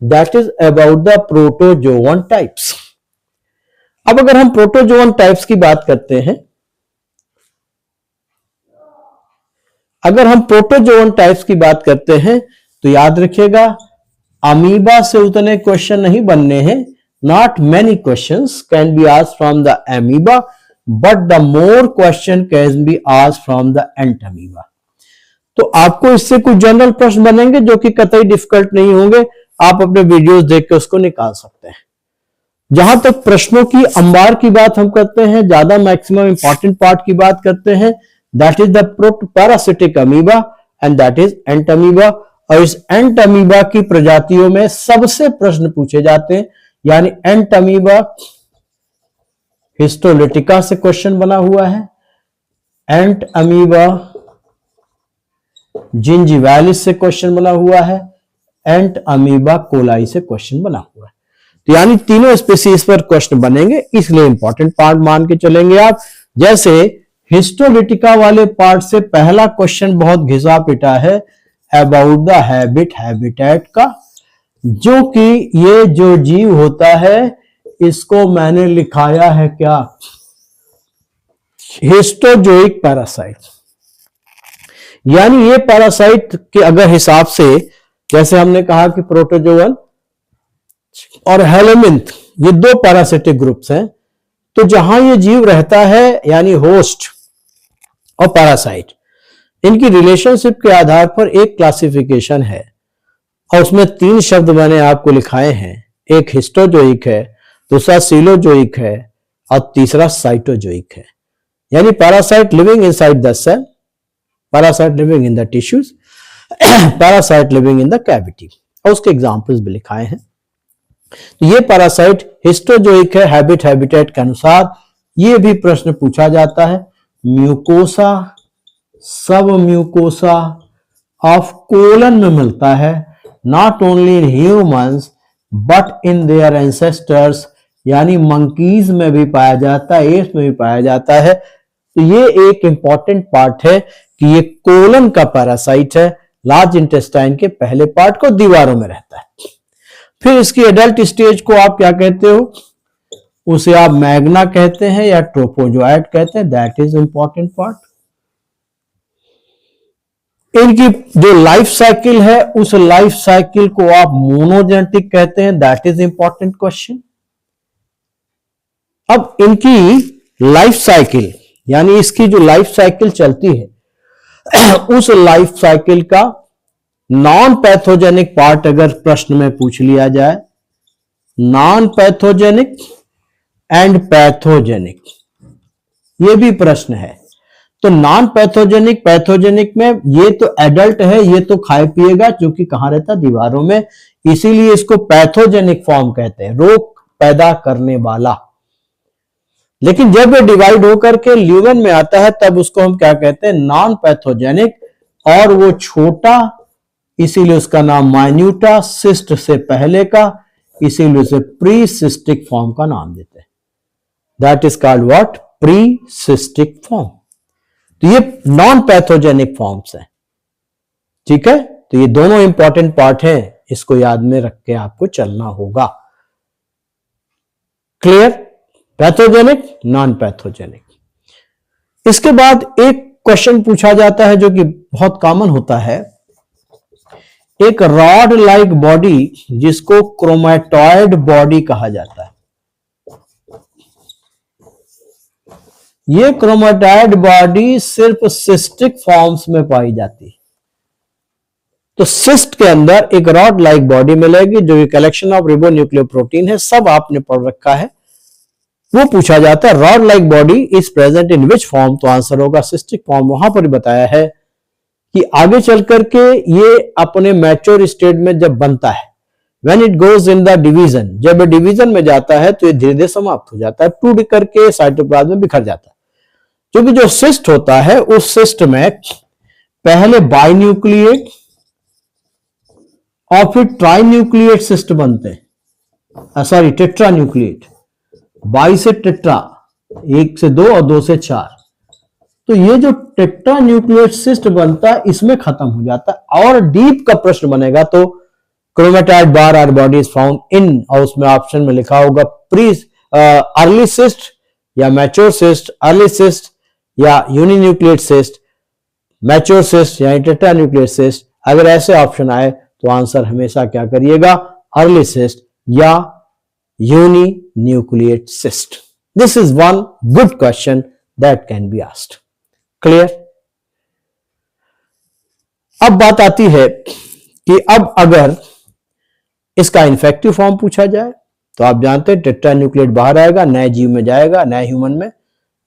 Speaker 1: That is about the protozoan types. अब अगर हम प्रोटोजोवन टाइप्स की बात करते हैं, अगर हम प्रोटोजोवन टाइप्स की बात करते हैं तो याद रखिएगा अमीबा से उतने क्वेश्चन नहीं बनने हैं। Not many questions can be asked from the amoeba, but the more question can be asked from the ant amoeba. तो आपको इससे कुछ जनरल प्रश्न बनेंगे जो कि कतई डिफिकल्ट नहीं होंगे, आप अपने वीडियोस देख के उसको निकाल सकते हैं। जहां तक प्रश्नों की अंबार की बात हम करते हैं, ज्यादा मैक्सिमम इंपॉर्टेंट पार्ट की बात करते हैं, that is the parasitic amoeba and that is ant amoeba. और इस एंट अमीबा की प्रजातियों में सबसे प्रश्न पूछे जाते हैं, यानी एंट अमीबा हिस्टोलिटिका से क्वेश्चन बना हुआ है, एंट अमीबा जिंजीवालिस से क्वेश्चन बना हुआ है, एंट अमीबा कोलाई से क्वेश्चन बना हुआ है। तो यानी तीनों स्पीसीज पर क्वेश्चन बनेंगे, इसलिए इंपॉर्टेंट पार्ट मान के चलेंगे आप। जैसे हिस्टोलिटिका वाले पार्ट से पहला क्वेश्चन बहुत घिसा पिटा है अबाउट द हैबिटेट का, जो कि ये जो जीव होता है इसको मैंने लिखाया है क्या, हिस्टोजोइक पैरासाइट। यानी ये पैरासाइट के अगर हिसाब से, जैसे हमने कहा कि प्रोटोजोवन और हेलामिन्थ ये दो पैरासिटिक ग्रुप्स हैं, तो जहां ये जीव रहता है यानी होस्ट और पैरासाइट, इनकी रिलेशनशिप के आधार पर एक क्लासिफिकेशन है। और उसमें 3 शब्द मैंने आपको लिखाए हैं, एक हिस्टोजोइक है, दूसरा सीलोजोइक है और तीसरा साइटोजोइक है। यानी parasite living inside the cell, parasite living in the tissues, parasite living in the cavity, और उसके एग्जांपल्स भी लिखाए हैं। तो ये पैरासाइट हिस्टोजोइक है हैबिट हैबिटेट के अनुसार। ये भी प्रश्न पूछा जाता है, म्यूकोसा, सब म्यूकोसा ऑफ कोलन में मिलता है, not only in humans but in their ancestors, यानी मंकीज में भी पाया जाता है, एप्स में भी पाया जाता है। तो ये एक इंपॉर्टेंट पार्ट है कि ये कोलन का पैरासाइट है, लार्ज इंटेस्टाइन के पहले पार्ट को दीवारों में रहता है। फिर इसकी एडल्ट स्टेज को आप क्या कहते हो, उसे आप मैग्ना कहते हैं या ट्रोपोजोइट कहते हैं, दैट इज इंपॉर्टेंट पार्ट। इनकी जो लाइफ साइकिल है उस लाइफ साइकिल को आप मोनोजेनेटिक कहते हैं, दैट इज इंपॉर्टेंट क्वेश्चन। अब इनकी लाइफ साइकिल यानी इसकी जो लाइफ साइकिल चलती है उस लाइफ साइकिल का नॉन पैथोजेनिक पार्ट अगर प्रश्न में पूछ लिया जाए, नॉन पैथोजेनिक एंड पैथोजेनिक, ये भी प्रश्न है। तो नॉन पैथोजेनिक, पैथोजेनिक में ये तो एडल्ट है, ये तो खाए पिएगा, क्योंकि कहां रहता है, दीवारों में, इसीलिए इसको पैथोजेनिक फॉर्म कहते हैं, रोग पैदा करने वाला। लेकिन जब ये डिवाइड होकर के ल्यूमेन में आता है तब उसको हम क्या कहते हैं, नॉन पैथोजेनिक, और वो छोटा, इसीलिए उसका नाम माइन्यूटा, सिस्ट से पहले का, इसीलिए उसे प्री सिस्टिक फॉर्म का नाम देते हैं, that is called what, pre cystic form. तो ये नॉन पैथोजेनिक फॉर्म्स हैं, ठीक है। तो ये दोनों इंपॉर्टेंट पार्ट हैं, इसको याद में रख के आपको चलना होगा। Clear, pathogenic, non pathogenic. इसके बाद एक क्वेश्चन पूछा जाता है जो कि बहुत कॉमन होता है, एक रॉड लाइक बॉडी जिसको क्रोमेटॉइड बॉडी कहा जाता है। ये क्रोमेटॉइड बॉडी सिर्फ सिस्टिक फॉर्म्स में पाई जाती है। तो सिस्ट के अंदर एक रॉड लाइक बॉडी मिलेगी जो कलेक्शन ऑफ रिबोन्यूक्लियोप्रोटीन है, सब आपने पढ़ रखा है। वो पूछा जाता है rod like body is present in which form, तो आंसर होगा सिस्टिक फॉर्म। वहां पर बताया है कि आगे चल करके ये अपने मैच्योर स्टेट में जब बनता है, when it goes in the division, जब डिवीजन में जाता है तो ये धीरे धीरे समाप्त हो जाता है, टूट करके साइटोप्लाज्म में बिखर जाता है। क्योंकि जो सिस्ट होता है उस सिस्ट में पहले बाइन्यूक्लिएट और फिर ट्राइन्यूक्लिएट सिस्ट बनते हैं, सॉरी टेट्रा न्यूक्लिएट, बाई से टेट्रा, 1 से 2 और 2 से 4। तो ये जो टेट्रा न्यूक्लिएट सिस्ट बनता है इसमें खत्म हो जाता है। और डीप का प्रश्न बनेगा तो क्रोमेटॉइड बार आर बॉडीज फाउंड इन, और उसमें ऑप्शन में लिखा होगा प्री अर्ली सिस्ट या मैच्योर सिस्ट, अर्ली सिस्ट या यूनिन्यूक्लिएट सिस्ट, मैच्योर सिस्ट या टेट्रा न्यूक्लिएट सिस्ट। अगर ऐसे ऑप्शन आए तो आंसर हमेशा क्या करिएगा, अर्ली सिस्ट या uninucleate cyst. This is one good question that can be asked. Clear. अब बात आती है कि अब अगर इसका इन्फेक्टिव फॉर्म पूछा जाए तो आप जानते हैं टेट्रा न्यूक्लिएट बाहर आएगा, नए जीव में जाएगा, नए ह्यूमन में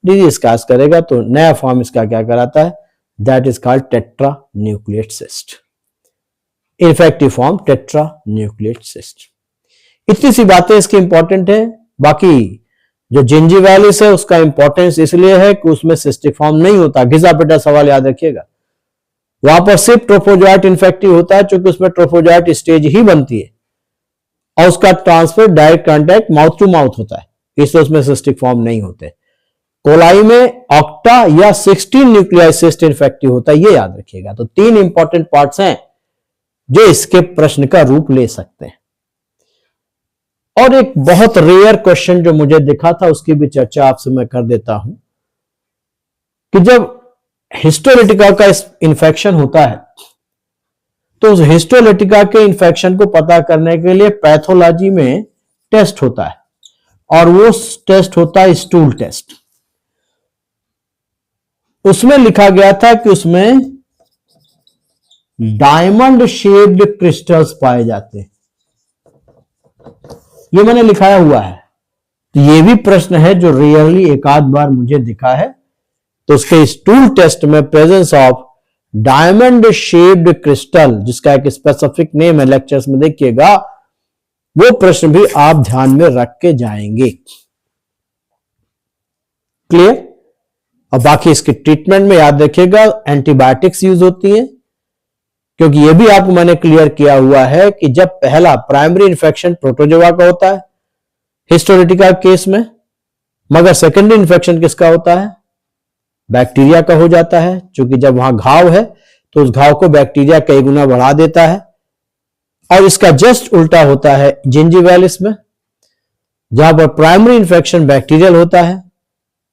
Speaker 1: डिजीज काज करेगा, तो नया फॉर्म इसका क्या कराता है, that is called tetra nucleate cyst. Infective form tetra nucleate cyst. इतनी सी बातें इसकी इंपॉर्टेंट है। बाकी जो जिंजीवालिस है उसका इंपॉर्टेंस इसलिए है कि उसमें सिस्टिक फॉर्म नहीं होता, घिसा पिटा सवाल याद रखिएगा। वहां पर सिर्फ ट्रोफोजोइट इन्फेक्टिव होता है, क्योंकि उसमें ट्रोफोजोइट स्टेज ही बनती है और उसका transfer direct contact mouth to mouth होता है, इसलिए उसमें सिस्टिक फॉर्म नहीं होते। कोलाई में ऑक्टा या 16 न्यूक्लियाई सिस्ट इन्फेक्टिव होता है, ये याद रखिएगा। तो 3 इंपॉर्टेंट पार्ट्स हैं जो इसके प्रश्न का रूप ले सकते हैं। और एक बहुत रेयर क्वेश्चन जो मुझे दिखा था उसकी भी चर्चा आपसे मैं कर देता हूं कि जब हिस्टोलिटिका का इन्फेक्शन होता है तो उस हिस्टोलिटिका के इन्फेक्शन को पता करने के लिए पैथोलॉजी में टेस्ट होता है, और वो टेस्ट होता है स्टूल टेस्ट। उसमें लिखा गया था कि उसमें डायमंड शेप्ड क्रिस्टल्स पाए जाते हैं। ये मैंने लिखाया हुआ है। तो ये भी प्रश्न है जो रियरली एक आध बार मुझे दिखा है। तो उसके इस टूल टेस्ट में presence of diamond shaped crystal, जिसका एक स्पेसिफिक नेम है, लेक्चर्स में देखिएगा, वो प्रश्न भी आप ध्यान में रख के जाएंगे। क्लियर? और बाकी इसके ट्रीटमेंट में याद रखिएगा एंटीबायोटिक्स यूज होती हैं, क्योंकि यह भी आपको मैंने क्लियर किया हुआ है कि जब पहला प्राइमरी इन्फेक्शन प्रोटोजोआ का होता है हिस्टोरिटिका केस में, मगर सेकेंडरी इन्फेक्शन किसका होता है? बैक्टीरिया का हो जाता है, क्योंकि जब वहां घाव है तो उस घाव को बैक्टीरिया कई गुना बढ़ा देता है। और इसका जस्ट उल्टा होता है जिंजिवालिस में, जहां पर प्राइमरी इन्फेक्शन बैक्टीरियल होता है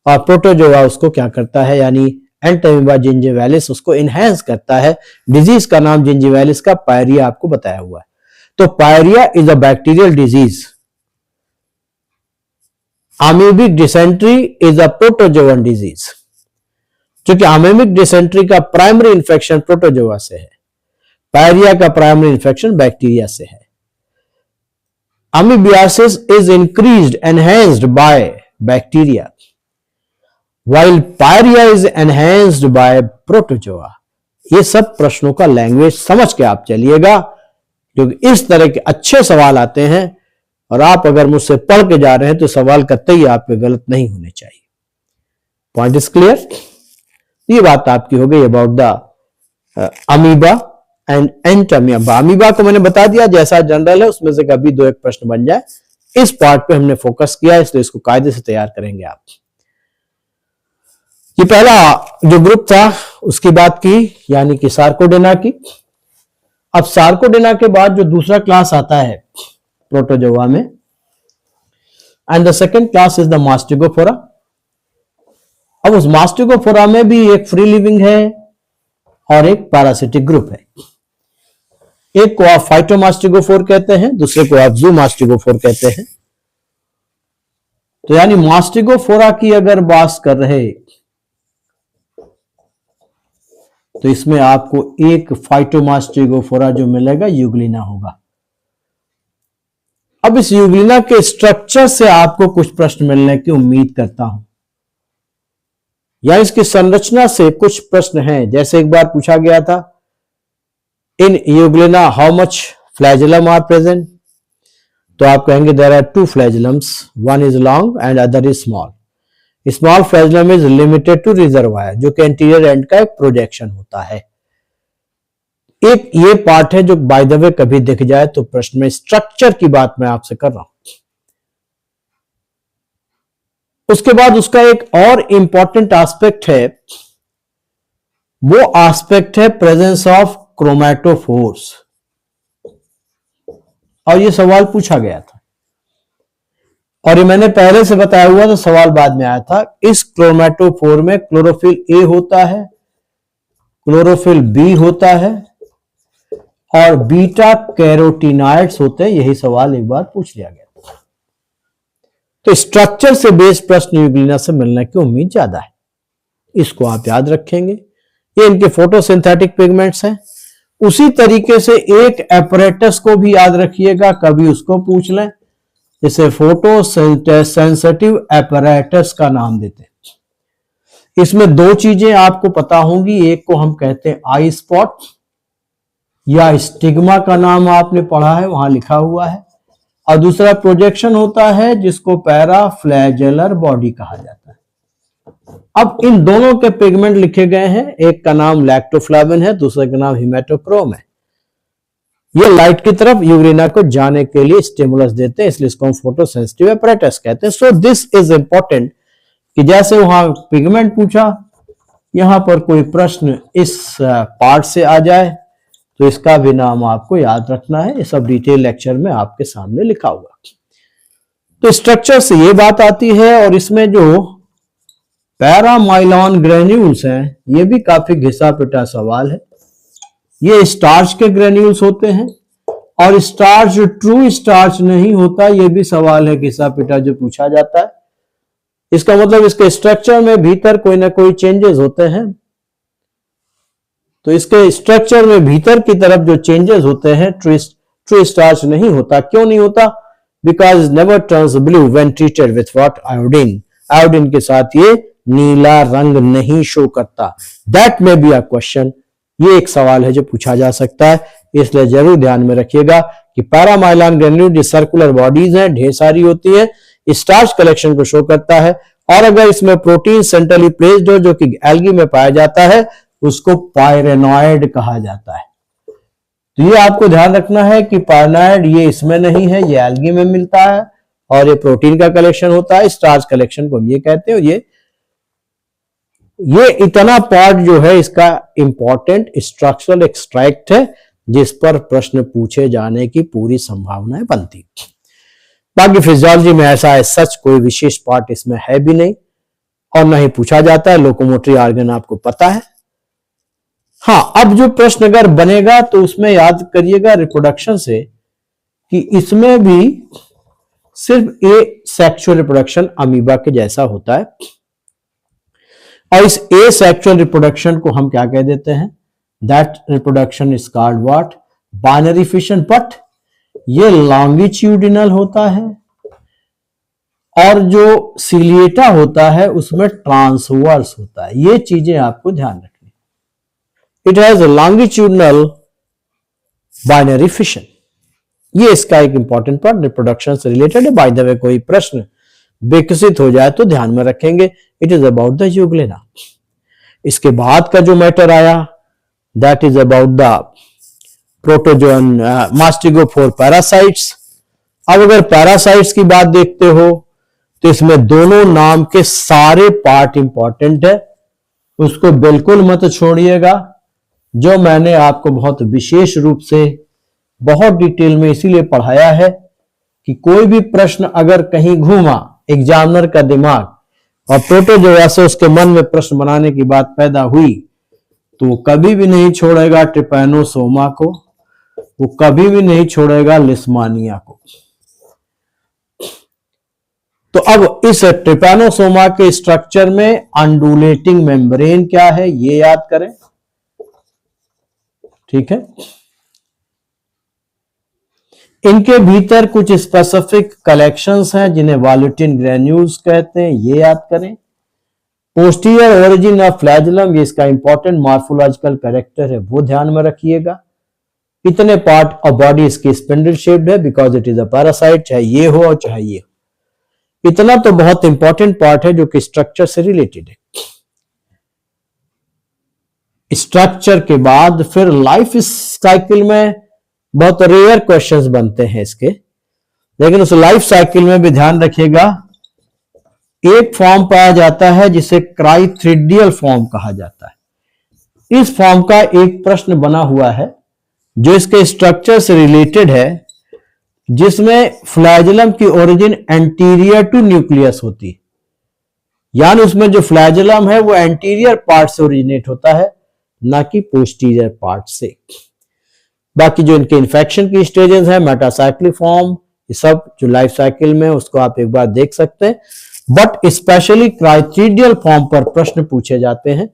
Speaker 1: और प्रोटोजोआ उसको क्या करता है, यानी एंटामीबा जिंजिवालिस उसको इनहेंस करता है। डिजीज का नाम जिंजिवालिस का पायरिया आपको बताया हुआ है। तो pyorrhea is a bacterial disease, amoebic dysentery is a protozoan disease, क्योंकि अमीबिक डिसेंट्री का प्राइमरी इन्फेक्शन प्रोटोजोआ से है, पायरिया का प्राइमरी इन्फेक्शन बैक्टीरिया से है। Amoebiasis is increased enhanced by bacteria, while pyorrhea is enhanced by protozoa. ये सब प्रश्नों का लैंग्वेज समझ के आप चलिएगा, क्योंकि इस तरह के अच्छे सवाल आते हैं और आप अगर मुझसे पढ़ के जा रहे हैं तो सवाल कतई आपके गलत नहीं होने चाहिए। Point is clear? ये बात आपकी हो गई about the amoeba and Entamoeba. Amoeba को मैंने बता दिया जैसा जनरल है उसमें से कभी दो एक प्रश्न बन जाए, इस पार्ट पे हमने फोकस किया, इसलिए इसको कायदे से तैयार करेंगे आप। ये पहला जो ग्रुप था उसकी बात की, यानी कि सार्कोडेना की। अब सार्कोडेना के बाद जो दूसरा क्लास आता है प्रोटोजोआ में, and the second class is the Mastigophora. अब उस मास्टिगोफोरा में भी एक फ्री लिविंग है और एक पैरासिटिक ग्रुप है। एक को आप फाइटोमास्टिगोफोर कहते हैं, दूसरे को आप ज़ूमास्टिगोफोर कहते हैं। तो यानी मास्टिगोफोरा की अगर बात कर रहे तो इसमें आपको एक फाइटोमास्टिगोफोरा जो मिलेगा यूग्लिना होगा। अब इस यूग्लिना के स्ट्रक्चर से आपको कुछ प्रश्न मिलने की उम्मीद करता हूं, या इसकी संरचना से कुछ प्रश्न हैं। जैसे एक बार पूछा गया था, in Euglena how much flagellum are present, तो आप कहेंगे there are two flagellums, one is long and other is small. Small flagellum is limited to reservoir, जो कि एंटीरियर एंड का एक प्रोजेक्शन होता है। एक ये पार्ट है जो बाय द वे कभी दिख जाए तो प्रश्न में स्ट्रक्चर की बात मैं आपसे कर रहा हूं। उसके बाद उसका एक और इंपॉर्टेंट एस्पेक्ट है, वो एस्पेक्ट है प्रेजेंस ऑफ क्रोमैटोफोर्स। और ये सवाल पूछा गया था और ये मैंने पहले से बताया हुआ था, सवाल बाद में आया था। इस क्रोमैटोफोर में क्लोरोफिल ए होता है, क्लोरोफिल बी होता है और बीटा कैरोटीनाइड्स होते हैं। यही सवाल एक बार पूछ लिया गया था। तो स्ट्रक्चर से बेस्ड प्रश्न यूग्लिना से मिलने की उम्मीद ज्यादा है, इसको आप याद रखेंगे। ये इनके फोटोसिंथेटिक पिगमेंट्स हैं। उसी तरीके से एक एपरेटस को भी याद रखिएगा, कभी उसको पूछ लें, इसे फोटो सेंसिटिव एपरेटस का नाम देते हैं। इसमें दो चीजें आपको पता होंगी, एक को हम कहते हैं आई स्पॉट या स्टिग्मा का नाम आपने पढ़ा है, वहां लिखा हुआ है, और दूसरा प्रोजेक्शन होता है जिसको पैराफ्लैजेलर बॉडी कहा जाता है। अब इन दोनों के पिगमेंट लिखे गए हैं, एक का नाम लैक्टोफ्लाविन है, दूसरे का नाम हिमेटोक्रोम है। ये लाइट की तरफ यूग्लिना को जाने के लिए स्टिमुलस देते हैं, इसलिए इसको हम फोटोसेंसिटिव एपरेटस कहते हैं। सो दिस इज इंपॉर्टेंट कि जैसे वहां पिगमेंट पूछा, यहां पर कोई प्रश्न इस पार्ट से आ जाए तो इसका भी नाम आपको याद रखना है। ये सब डिटेल लेक्चर में आपके सामने लिखा हुआ। तो स्ट्रक्चर से ये बात आती है, और इसमें जो पैरामाइलॉन ग्रेन्यूल्स हैं, ये भी काफी घिसा पिटा सवाल है। ये स्टार्च के ग्रेन्यूल्स होते हैं और स्टार्च ट्रू स्टार्च नहीं होता, ये भी सवाल है घिसा पिटा जो पूछा जाता है। इसका मतलब इसके स्ट्रक्चर में भीतर कोई ना कोई चेंजेस होते हैं। तो इसके स्ट्रक्चर में भीतर की तरफ जो चेंजेस होते हैं ट्रू स्टार्च नहीं होता। क्यों नहीं होता? Because never turns blue when treated with what? Iodine. Iodine के साथ ये नीला रंग नहीं शो करता। That may be a question. ये एक सवाल है जो पूछा जा सकता है, इसलिए जरूर ध्यान में रखिएगा कि पैरामाइलिन ग्रेन्यूल जो सर्कुलर बॉडीज हैं, ढेर सारी होती है, स्टार्च कलेक्शन को शो करता है। और अगर इसमें प्रोटीन सेंट्रली प्लेस्ड हो जो कि एल्गी में पाया जाता है, उसको पायरेनॉइड कहा जाता है। तो ये आपको ध्यान रखना है कि पायरेनॉइड ये इसमें नहीं है, ये एल्गी में मिलता है और ये प्रोटीन का कलेक्शन होता है। स्टार्च कलेक्शन को हम ये कहते हैं। ये इतना पार्ट जो है इसका इंपॉर्टेंट स्ट्रक्चरल एक्सट्रैक्ट है जिस पर प्रश्न पूछे जाने की पूरी संभावनाएं बनती। बाकी फिजियोलॉजी में ऐसा है सच कोई विशेष पार्ट इसमें है भी नहीं और न ही पूछा जाता है। लोकोमोटरी ऑर्गन आपको पता है। हाँ, अब जो प्रश्न अगर बनेगा तो उसमें याद करिएगा रिप्रोडक्शन से कि इसमें भी सिर्फ ए सेक्सुअल रिप्रोडक्शन अमीबा के जैसा होता है और इस ए सेक्सुअल रिप्रोडक्शन को हम क्या कह देते हैं? That reproduction is called what? Binary fission. But ये लॉन्गिट्यूडिनल होता है और जो सिलिएटा होता है उसमें ट्रांसवर्स होता है। ये चीजें आपको ध्यान रखनी। It has longitudinal binary fission. ये इसका एक इंपॉर्टेंट पार्ट रिप्रोडक्शन से रिलेटेड है। बाय द वे कोई प्रश्न विकसित हो जाए तो ध्यान में रखेंगे। It is about the Euglena. इसके बाद का जो मैटर आया that is about the protozoan mastigophore parasites. अब अगर पैरासाइट्स की बात देखते हो तो इसमें दोनों नाम के सारे पार्ट इंपॉर्टेंट है, उसको बिल्कुल मत छोड़िएगा। जो मैंने आपको बहुत विशेष रूप से बहुत डिटेल में इसीलिए पढ़ाया है कि कोई भी प्रश्न अगर कहीं घूमा एग्जामिनर का दिमाग और प्रोटोजोआ से उसके मन में प्रश्न बनाने की बात पैदा हुई तो वो कभी भी नहीं छोड़ेगा ट्रिपैनोसोमा को, वो कभी भी नहीं छोड़ेगा लिस्मानिया को। तो अब इस ट्रिपैनोसोमा के स्ट्रक्चर में अंडुलेटिंग मेम्ब्रेन क्या है ये याद करें। ठीक है, इनके भीतर कुछ स्पेसिफिक कलेक्शंस हैं जिन्हें वॉल्यूटिन ग्रेन्यूल्स कहते हैं, ये याद करें। पोस्टीरियर ओरिजिन ऑफ फ्लैजुलम, ये इसका इंपॉर्टेंट मॉर्फोलॉजिकल कैरेक्टर है, वो ध्यान में रखिएगा। इतने पार्ट ऑफ बॉडी इसकी स्पिंडल शेप्ड है because it is a parasite, चाहे ये हो और चाहे ये हो। इतना तो बहुत इंपॉर्टेंट पार्ट है जो कि स्ट्रक्चर से रिलेटेड है। स्ट्रक्चर के बाद फिर लाइफ साइकिल में बहुत रेयर क्वेश्चंस बनते हैं इसके, लेकिन उस लाइफ साइकिल में भी ध्यान रखिएगा एक फॉर्म पाया जाता है जिसे क्राइथ्रिडियल फॉर्म कहा जाता है। इस फॉर्म का एक प्रश्न बना हुआ है जो इसके स्ट्रक्चर से रिलेटेड है, जिसमें फ्लैजुलम की ओरिजिन एंटीरियर टू न्यूक्लियस होती है, यानी उसमें जो फ्लैजुलम है वो एंटीरियर पार्ट से ओरिजिनेट होता है ना कि पोस्टीरियर पार्ट से। बाकी जो इनके इन्फेक्शन की स्टेजेस है, मेटासाइक्लिक फॉर्म, ये सब जो लाइफ साइकिल में उसको आप एक बार देख सकते हैं। बट स्पेशली क्राइथ्रिडियल फॉर्म पर प्रश्न पूछे जाते हैं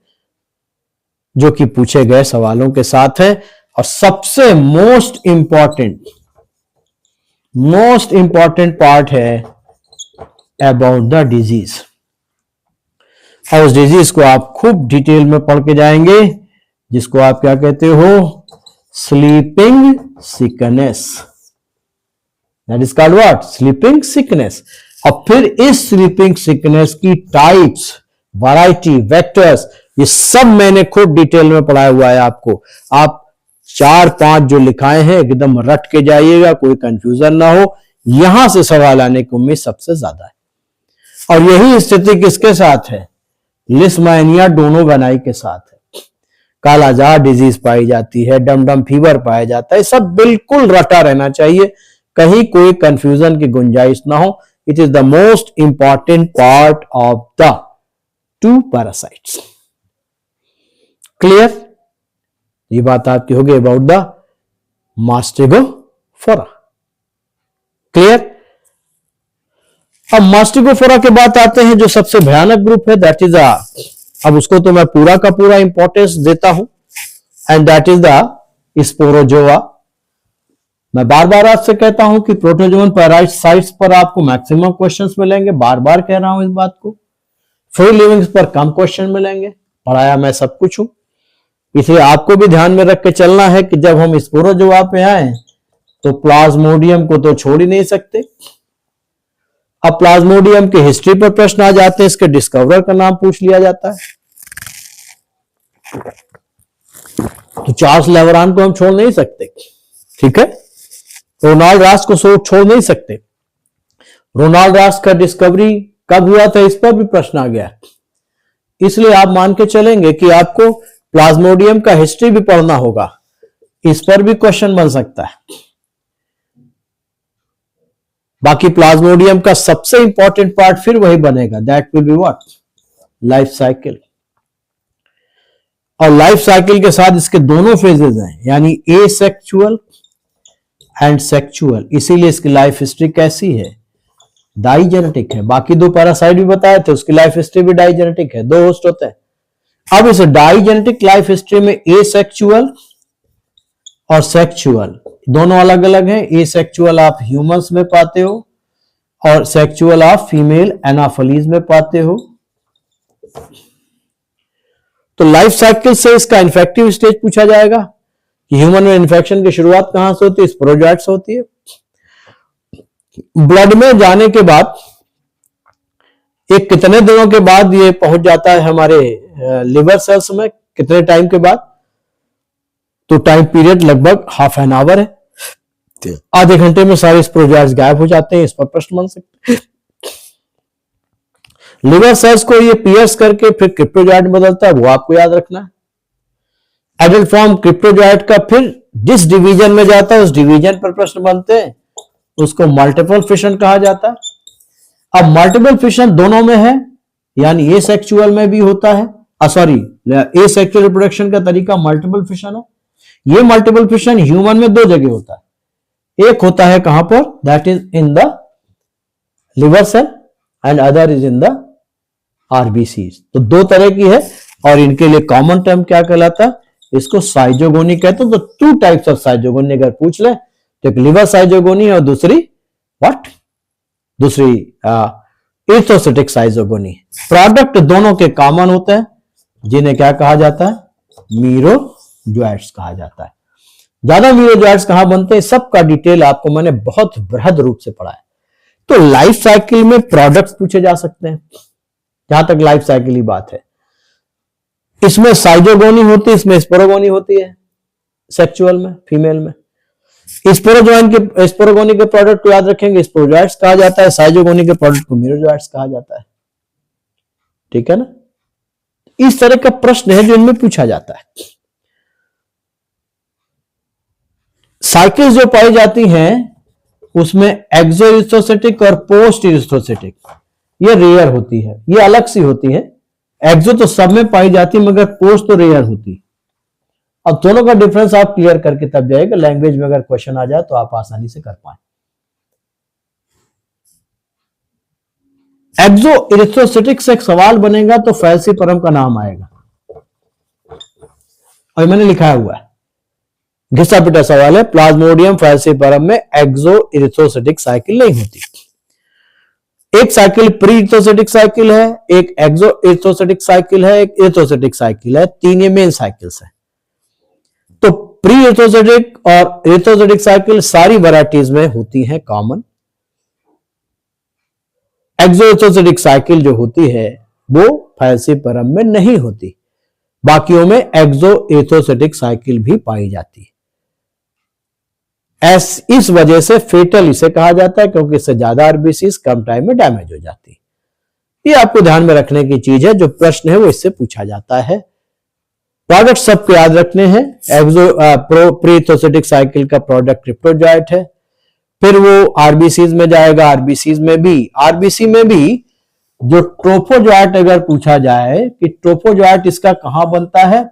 Speaker 1: जो कि पूछे गए सवालों के साथ है। और सबसे मोस्ट इंपॉर्टेंट पार्ट है अबाउट द डिजीज, और उस डिजीज को आप खूब डिटेल में पढ़ के जाएंगे जिसको आप क्या कहते हो? Sleeping sickness. That is called what? Sleeping sickness. और फिर इस स्लीपिंग सिकनेस की टाइप्स, वैरायटी, वेक्टर्स, ये सब मैंने खूब डिटेल में पढ़ाया हुआ है आपको। आप 4-5 जो लिखाए हैं एकदम रट के जाइएगा, कोई कंफ्यूजन ना हो। यहां से सवाल आने की उम्मीद सबसे ज्यादा है। और यही स्थिति किसके साथ है? लिस्मानिया डोनोवेनाई के साथ है। कालाजार डिजीज पाई जाती है, डम फीवर पाया जाता है। सब बिल्कुल रटा रहना चाहिए, कहीं कोई कंफ्यूजन की गुंजाइश ना हो। It is the most important part of the 2 parasites. Clear? ये बात आपकी होगी अबाउट द मास्टिगोफोरा। क्लियर? अब मास्टिगोफोरा के बाद आते हैं जो सबसे भयानक ग्रुप है, दैट इज अब उसको तो मैं पूरा का पूरा इंपॉर्टेंस देता हूं, and that is the Sporozoa. मैं बार बार आपसे कहता हूं कि प्रोटोजोन पैरासाइट्स पर आपको मैक्सिमम क्वेश्चंस मिलेंगे, बार बार कह रहा हूं इस बात को। फ्री लिविंग्स पर कम क्वेश्चन मिलेंगे, पढ़ाया मैं सब कुछ हूं। इसलिए आपको भी ध्यान में रख के चलना है कि जब हम स्पोरोजोआ पे आए तो प्लाज्मोडियम को तो छोड़ ही नहीं सकते। अब प्लाज्मोडियम के हिस्ट्री पर प्रश्न आ जाते हैं, इसके डिस्कवरर का नाम पूछ लिया जाता है। तो चार्ल्स लेवरान को हम छोड़ नहीं सकते, ठीक है। रोनाल्ड रास को छोड़ नहीं सकते। रोनाल्ड रास का डिस्कवरी कब हुआ था, इस पर भी प्रश्न आ गया। इसलिए आप मान के चलेंगे कि आपको प्लाज्मोडियम का हिस्ट्री भी पढ़ना होगा, इस पर भी क्वेश्चन बन सकता है। बाकी प्लाज्मोडियम का सबसे इंपॉर्टेंट पार्ट फिर वही बनेगा, that will be what, life cycle. और लाइफ साइकिल के साथ इसके दोनों फेजेस हैं, यानी एसेक्सुअल एंड सेक्सुअल। इसीलिए इसकी लाइफ हिस्ट्री कैसी है, डाइजेनेटिक है। बाकी दो पैरासाइट भी बताए थे, उसकी लाइफ हिस्ट्री भी डाइजेनेटिक है, दो होस्ट होते हैं। अब इस डाइजेनेटिक लाइफ हिस्ट्री में एसेक्सुअल और सेक्सुअल दोनों अलग अलग हैं। एसेक्सुअल आप ह्यूमंस में पाते हो और सेक्सुअल आप फीमेल एनाफलीज में पाते हो। तो लाइफ साइकिल से इसका इन्फेक्टिव स्टेज पूछा जाएगा कि ह्यूमन में इन्फेक्शन की शुरुआत कहां से होती है, स्पोरोजोइट्स होती है। ब्लड में जाने के बाद एक कितने दिनों के बाद ये पहुंच जाता है हमारे लिवर सेल्स में, कितने टाइम के बाद, तो टाइम पीरियड लगभग हाफ एन आवर है। आधे घंटे में सारे स्पोरोजोइट्स गायब हो जाते हैं, इस पर प्रश्न बन सकते हैं। लिवर सेल्स को ये पियर्स करके फिर क्रिप्टोजोइट में बदलता है, वो आपको याद रखना है। एडल्ट फॉर्म क्रिप्टोजोइट का फिर जिस डिवीजन में जाता है उस डिवीजन पर प्रश्न बनते हैं, उसको मल्टीपल फिशन कहा जाता है। अब मल्टीपल फिशन दोनों में है, यानी एसेक्सुअल में भी होता है, एसेक्सुअल रिप्रोडक्शन का तरीका मल्टीपल फिशन है। ये मल्टीपल फिशन ह्यूमन में दो जगह होता है, एक होता है कहां पर, that is in the liver cell and other is in the RBC. तो दो तरह की है और इनके लिए कॉमन टर्म क्या कहलाता है, इसको साइजोगोनी कहते हैं। तो टू टाइप्स ऑफ साइजोगोनी अगर पूछ ले तो एक लिवर साइजोगोनी और दूसरी व्हाट, दूसरी इर्थोसिटिक साइजोगोनी। प्रोडक्ट दोनों के कॉमन होते हैं, जिन्हें क्या कहा जाता है, मीरोजोइट्स कहा जाता है। ज्यादा मीरोजोइट्स कहां बनते हैं, सबका डिटेल आपको मैंने बहुत बृहद रूप से पढ़ा है। तो लाइफ साइकिल में प्रोडक्ट्स पूछे जा सकते हैं, जहां तक लाइफ साइकिल की बात है। इसमें साइजोगोनी होती है, इसमें स्पोरोगोनी होती है, सेक्सुअल में, फीमेल में। स्पोरोगोनी के प्रोडक्ट को याद रखेंगे, स्पोरोजोइट्स कहा जाता है, साइजोगोनी के प्रोडक्ट को मीरोजोइट्स कहा जाता है, ठीक है ना। इस तरह का प्रश्न है जो इनमें पूछा जाता है। साइकिल्स जो पाई जाती हैं उसमें एक्सोइस्थोसिटिक और पोस्ट इस्थोसिटिक, ये रेयर होती है, ये अलग सी होती है। एक्सो तो सब में पाई जाती है मगर पोस्ट तो रेयर होती है। अब दोनों का डिफरेंस आप क्लियर करके तब जाएगा, लैंग्वेज में अगर क्वेश्चन आ जाए तो आप आसानी से कर पाए। एक्सो इरिथ्रोसिटिक से एक सवाल बनेगा तो फैल्सीपरम का नाम आएगा, और मैंने लिखा हुआ है, घिसा पिटा सवाल है। प्लाज्मोडियम फैल्सीपरम में एक्सो इरिथ्रोसिटिक साइकिल नहीं होती। एक साइकिल प्री इरिथ्रोसिटिक साइकिल है, एक एक्सो इरिथ्रोसिटिक साइकिल है, एक इरिथ्रोसिटिक साइकिल है, तीन ये मेन साइकिल्स हैं। तो प्री इरिथ्रोसिटिक और इरिथ्रोसिटिक साइकिल सारी वैरायटीज में होती हैं कॉमन। एक्सो इरिथ्रोसिटिक साइकिल जो होती है वो फैल्सीपरम में नहीं होती, बाकियों में एक्सो इरिथ्रोसिटिक साइकिल भी पाई जाती है। इस वजह से फेटल इसे कहा जाता है, क्योंकि इससे ज्यादा आरबीसीज कम टाइम में डैमेज हो जाती है। ये आपको ध्यान में रखने की चीज है, जो प्रश्न है वो इससे पूछा जाता है। प्रोडक्ट सबको याद रखने हैं। एक्सो प्री इरिथ्रोसिटिक साइकिल का प्रोडक्ट क्रिप्टोजोइट है, फिर वो आरबीसीज में जाएगा। आरबीसी में भी जो ट्रोफोजोइट अगर पूछा जाए कि ट्रोफोजोइट इसका कहां बनता है,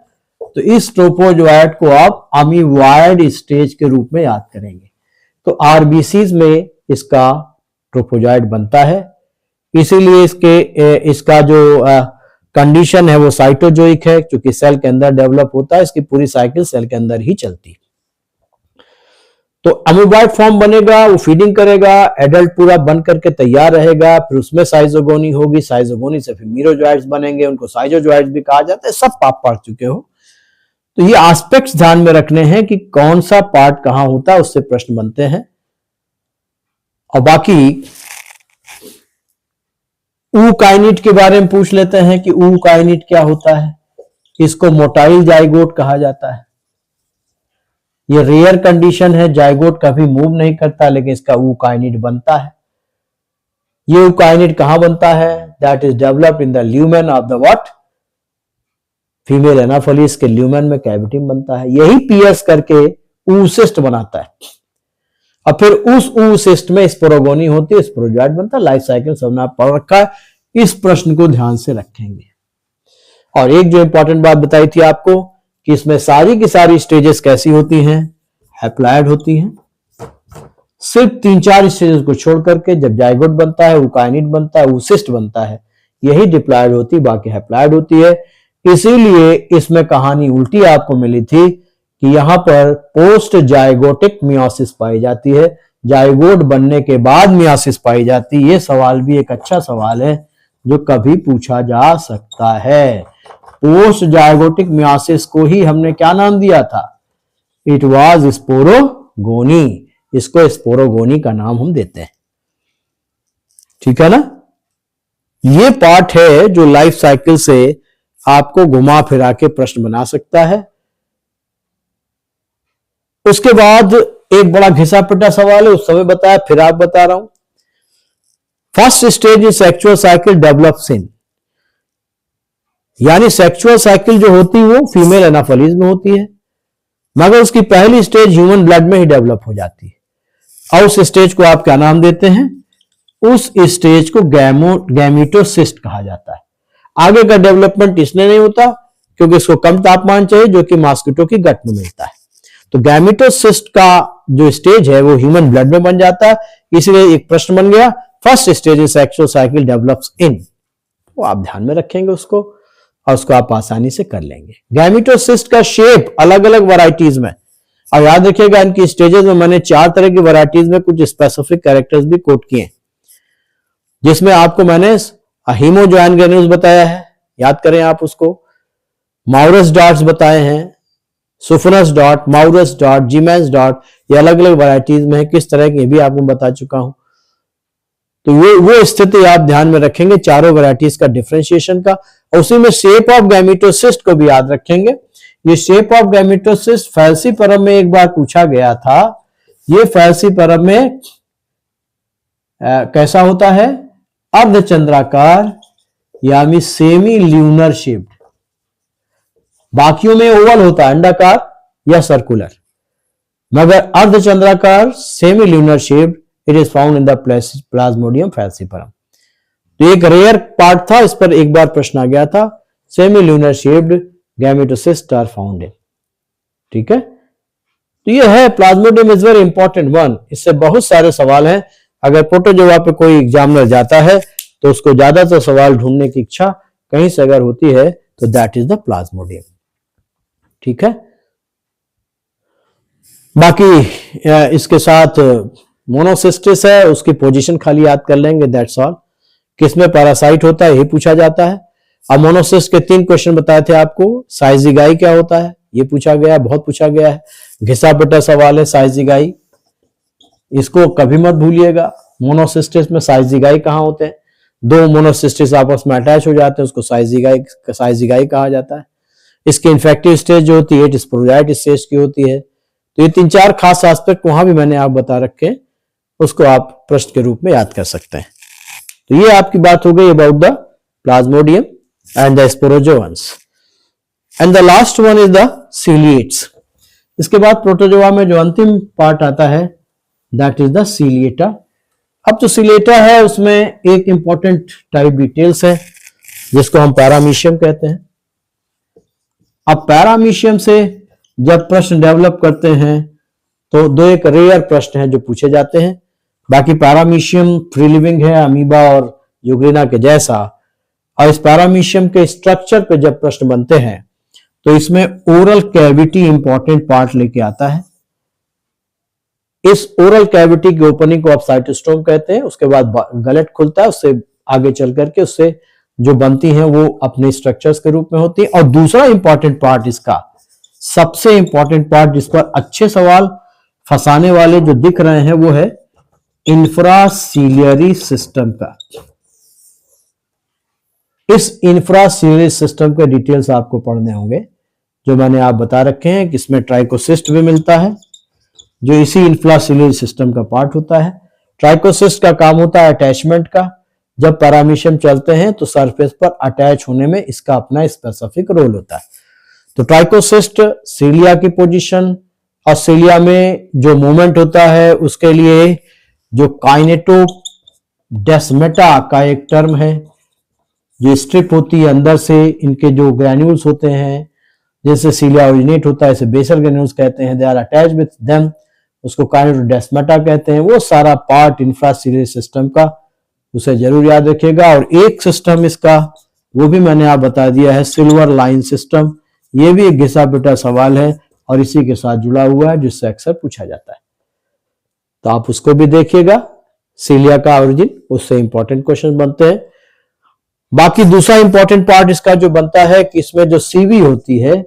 Speaker 1: तो इस ट्रोफोजोइट को आप अमीबॉयड स्टेज के रूप में याद करेंगे। तो आरबीसीज में इसका ट्रोफोजोइट बनता है, इसीलिए इसका जो कंडीशन है वो साइटोजोइक है, क्योंकि सेल के अंदर डेवलप होता है, इसकी पूरी साइकिल सेल के अंदर ही चलती है। तो अमीबॉइड फॉर्म बनेगा, वो फीडिंग करेगा, एडल्ट पूरा बन करके तैयार रहेगा, फिर उसमें साइजोगोनी होगी, साइजोगोनी से फिर मीरोजोइड्स बनेंगे, उनको साइजोजोइड्स भी कहा जाता है, सब आप पढ़ चुके हो। तो ये एस्पेक्ट्स ध्यान में रखने हैं कि कौन सा पार्ट कहां होता है, उससे प्रश्न बनते हैं। और बाकी ऊकाइनिट के बारे में पूछ लेते हैं कि ऊकाइनिट क्या होता है। इसको मोटाइल जाइगोट कहा जाता है। ये रेयर कंडीशन है, जाइगोट कभी मूव नहीं करता, लेकिन इसका ऊकाइनिट बनता है। ये ऊकाइनिट कहां बनता है? That is developed in the lumen of the what? Female Anopheles के ल्यूमेन में कैविटी में बनता है। यही पियर्स करके ऊसिस्ट बनाता है, और फिर उस ऊसिस्ट में स्पोरोगोनी होती है, स्पोरोजोइड बनता है। लाइफ साइकिल सबने पढ़ रखा है, इस प्रश्न को ध्यान से रखेंगे। और एक जो इंपॉर्टेंट बात बताई थी आपको कि इसमें सारी की सारी स्टेजेस कैसी होती हैं? हैप्लॉइड होती हैं। सिर्फ 3-4 स्टेजेस को छोड़ करके जब जाइगोट बनता है, ऊकाइनिट बनता है, ऊसिस्ट बनता है, यही डिप्लॉइड होती है, बाकी हैप्लॉइड होती है। इसीलिए इसमें कहानी उल्टी आपको मिली थी कि यहां पर पोस्ट जाइगोटिक मियोसिस पाई जाती है, जाइगोट बनने के बाद मियोसिस पाई जाती है। ये सवाल भी एक अच्छा सवाल है जो कभी पूछा जा सकता है। पोस्ट जाइगोटिक मियोसिस को ही हमने क्या नाम दिया था? It was sporogony. इसको स्पोरोगोनी का नाम हम देते हैं, ठीक है ना। ये पार्ट है जो लाइफ साइकिल से आपको घुमा फिरा के प्रश्न बना सकता है। उसके बाद एक बड़ा घिसा पिटा सवाल है, उस समय बताया, फिर आप बता रहा हूं। First stage is sexual cycle develops in, यानी सेक्सुअल साइकिल जो होती है वो फीमेल एनाफोलिस में होती है, मगर उसकी पहली स्टेज ह्यूमन ब्लड में ही डेवलप हो जाती है। और उस स्टेज को आप क्या नाम देते हैं? उस स्टेज को गैमीटोसिस्ट कहा जाता है। आगे का डेवलपमेंट इसलिए नहीं होता क्योंकि इसको कम तापमान चाहिए, जो कि मॉस्किटो की गट में मिलता है। तो गैमीटोसिस्ट का जो स्टेज है वो ह्यूमन ब्लड में बन जाता है। इसलिए एक प्रश्न बन गया, first stage is sexual cycle develops in. तो आप ध्यान में रखेंगे उसको, और उसको आप आसानी से कर लेंगे। गैमीटोसिस्ट का शेप अलग अलग वैरायटीज में, और याद रखिएगा इनकी स्टेजेस में मैंने 4 तरह की वैरायटीज में कुछ स्पेसिफिक कैरेक्टर्स भी कोट किए, जिसमें आपको मैंने हीमोजॉइन ग्रेन्यूल्स बताया है, याद करें आप उसको। माउरस डॉट्स बताए हैं, सुफनस डॉट, माउरस डॉट, जीमेंस डॉट, ये अलग अलग वैरायटीज में है, किस तरह की भी आपको बता चुका हूं। तो वो स्थिति आप ध्यान में रखेंगे चारों वैरायटीज का डिफरेंशिएशन का। और उसी में शेप ऑफ गैमीटोसिस्ट को भी याद रखेंगे। ये शेप ऑफ गैमीटोसिस्ट फैल्सीपरम में एक बार पूछा गया था। ये फैल्सीपरम में कैसा होता है? अर्धचंद्राकार यानी सेमी ल्यूनर शेप्ड। बाकियों में ओवल होता है, अंडाकार या सर्कुलर, मगर अर्धचंद्राकार semi lunar shaped, it is found in the Plasmodium falciparum. तो एक रेयर पार्ट था, इस पर एक बार प्रश्न आ गया था। Semi lunar shaped gametocyst are found in, ठीक है। तो ये है plasmodium is very important one. इससे बहुत सारे सवाल हैं। अगर प्रोटोजोआ पे कोई एग्जामिनर जाता है तो उसको ज्यादातर सवाल ढूंढने की इच्छा कहीं से अगर होती है तो दैट इज द प्लाज्मोडियम, ठीक है। बाकी इसके साथ मोनोसिस्टिस है, उसकी पोजीशन खाली याद कर लेंगे, दैट्स ऑल। किसमें पैरासाइट होता है ये पूछा जाता है। अब मोनोसिस्ट के 3 क्वेश्चन बताए थे आपको। साइजिगाई क्या होता है ये पूछा गया, बहुत पूछा गया है, घिसा पिटा सवाल है साइजिगाई, इसको कभी मत भूलिएगा। मोनोसिस्टिस में साइजिगाई कहां होते हैं? 2 मोनोसिस्टिस आपस में अटैच हो जाते हैं, उसको साइजिगाई कहा जाता है। इसकी इन्फेक्टिव स्टेज जो होती है इट स्पोरोजाइट स्टेज की होती है। तो ये 3-4 खास एस्पेक्ट वहां भी मैंने आप बता रखे हैं, उसको आप प्रश्न के रूप में याद कर सकते हैं। तो ये आपकी बात हो गई about the plasmodium and the sporozoans. And the last one is the ciliates. इसके बाद प्रोटोजोआ में जो अंतिम पार्ट आता है दैट इज द सीलिएटा। अब जो सीलिएटा है उसमें एक इंपॉर्टेंट टाइप डिटेल्स है जिसको हम पैरामीशियम कहते हैं। अब पैरामीशियम से जब प्रश्न डेवलप करते हैं तो 2 एक रेयर प्रश्न हैं जो पूछे जाते हैं। बाकी पैरामीशियम फ्री लिविंग है, अमीबा और यूग्रिना के जैसा। और इस पैरामीशियम के स्ट्रक्चर पे जब प्रश्न बनते हैं तो इसमें ओरल कैविटी इंपॉर्टेंट पार्ट लेके आता है। इस ओरल कैविटी की ओपनिंग को आप साइटोस्टोम कहते हैं। उसके बाद गलेट खुलता है, उससे आगे चल करके उससे जो बनती हैं वो अपने स्ट्रक्चर्स के रूप में होती है। और दूसरा इंपॉर्टेंट पार्ट, इसका सबसे इंपॉर्टेंट पार्ट जिस पर अच्छे सवाल फंसाने वाले जो दिख रहे हैं वो है इंफ्रासीलियरी सिस्टम का। इस इंफ्रासीलियरी सिस्टम के डिटेल्स आपको पढ़ने होंगे, जो मैंने आप बता रखे हैं कि इसमें ट्राइकोसिस्ट भी मिलता है जो इसी इंफ्रासीलियरी सिस्टम का पार्ट होता है। ट्राइकोसिस्ट का काम होता है अटैचमेंट का। जब पैरामीशियम चलते हैं तो सरफेस पर अटैच होने में इसका अपना स्पेसिफिक रोल होता है। तो ट्राइकोसिस्ट सीलिया की पोजीशन और सीलिया में जो मूवमेंट होता है उसके लिए जो काइनेटोडेस्मेटा का एक टर्म है, जो स्ट्रिप होती है अंदर से, इनके जो ग्रैन्यूल्स होते हैं, जैसे सीलिया ओरिजिनेट होता है इसे बेसल ग्रैन्यूल्स कहते हैं, they are attached with them, उसको काइनेटोडेस्मेटा कहते हैं। वो सारा पार्ट इंफ्रासीलियरी सिस्टम का, उसे जरूर याद रखिएगा। और एक सिस्टम इसका, वो भी मैंने आप बता दिया है, सिल्वर लाइन सिस्टम। ये भी एक घिसा पिटा सवाल है और इसी के साथ जुड़ा हुआ है, जिससे अक्सर पूछा जाता है, तो आप उसको भी देखिएगा। सीलिया का ओरिजिन, उससे इंपॉर्टेंट क्वेश्चन बनते हैं। बाकी दूसरा इंपॉर्टेंट पार्ट इसका जो बनता है कि इसमें जो सीवी होती है,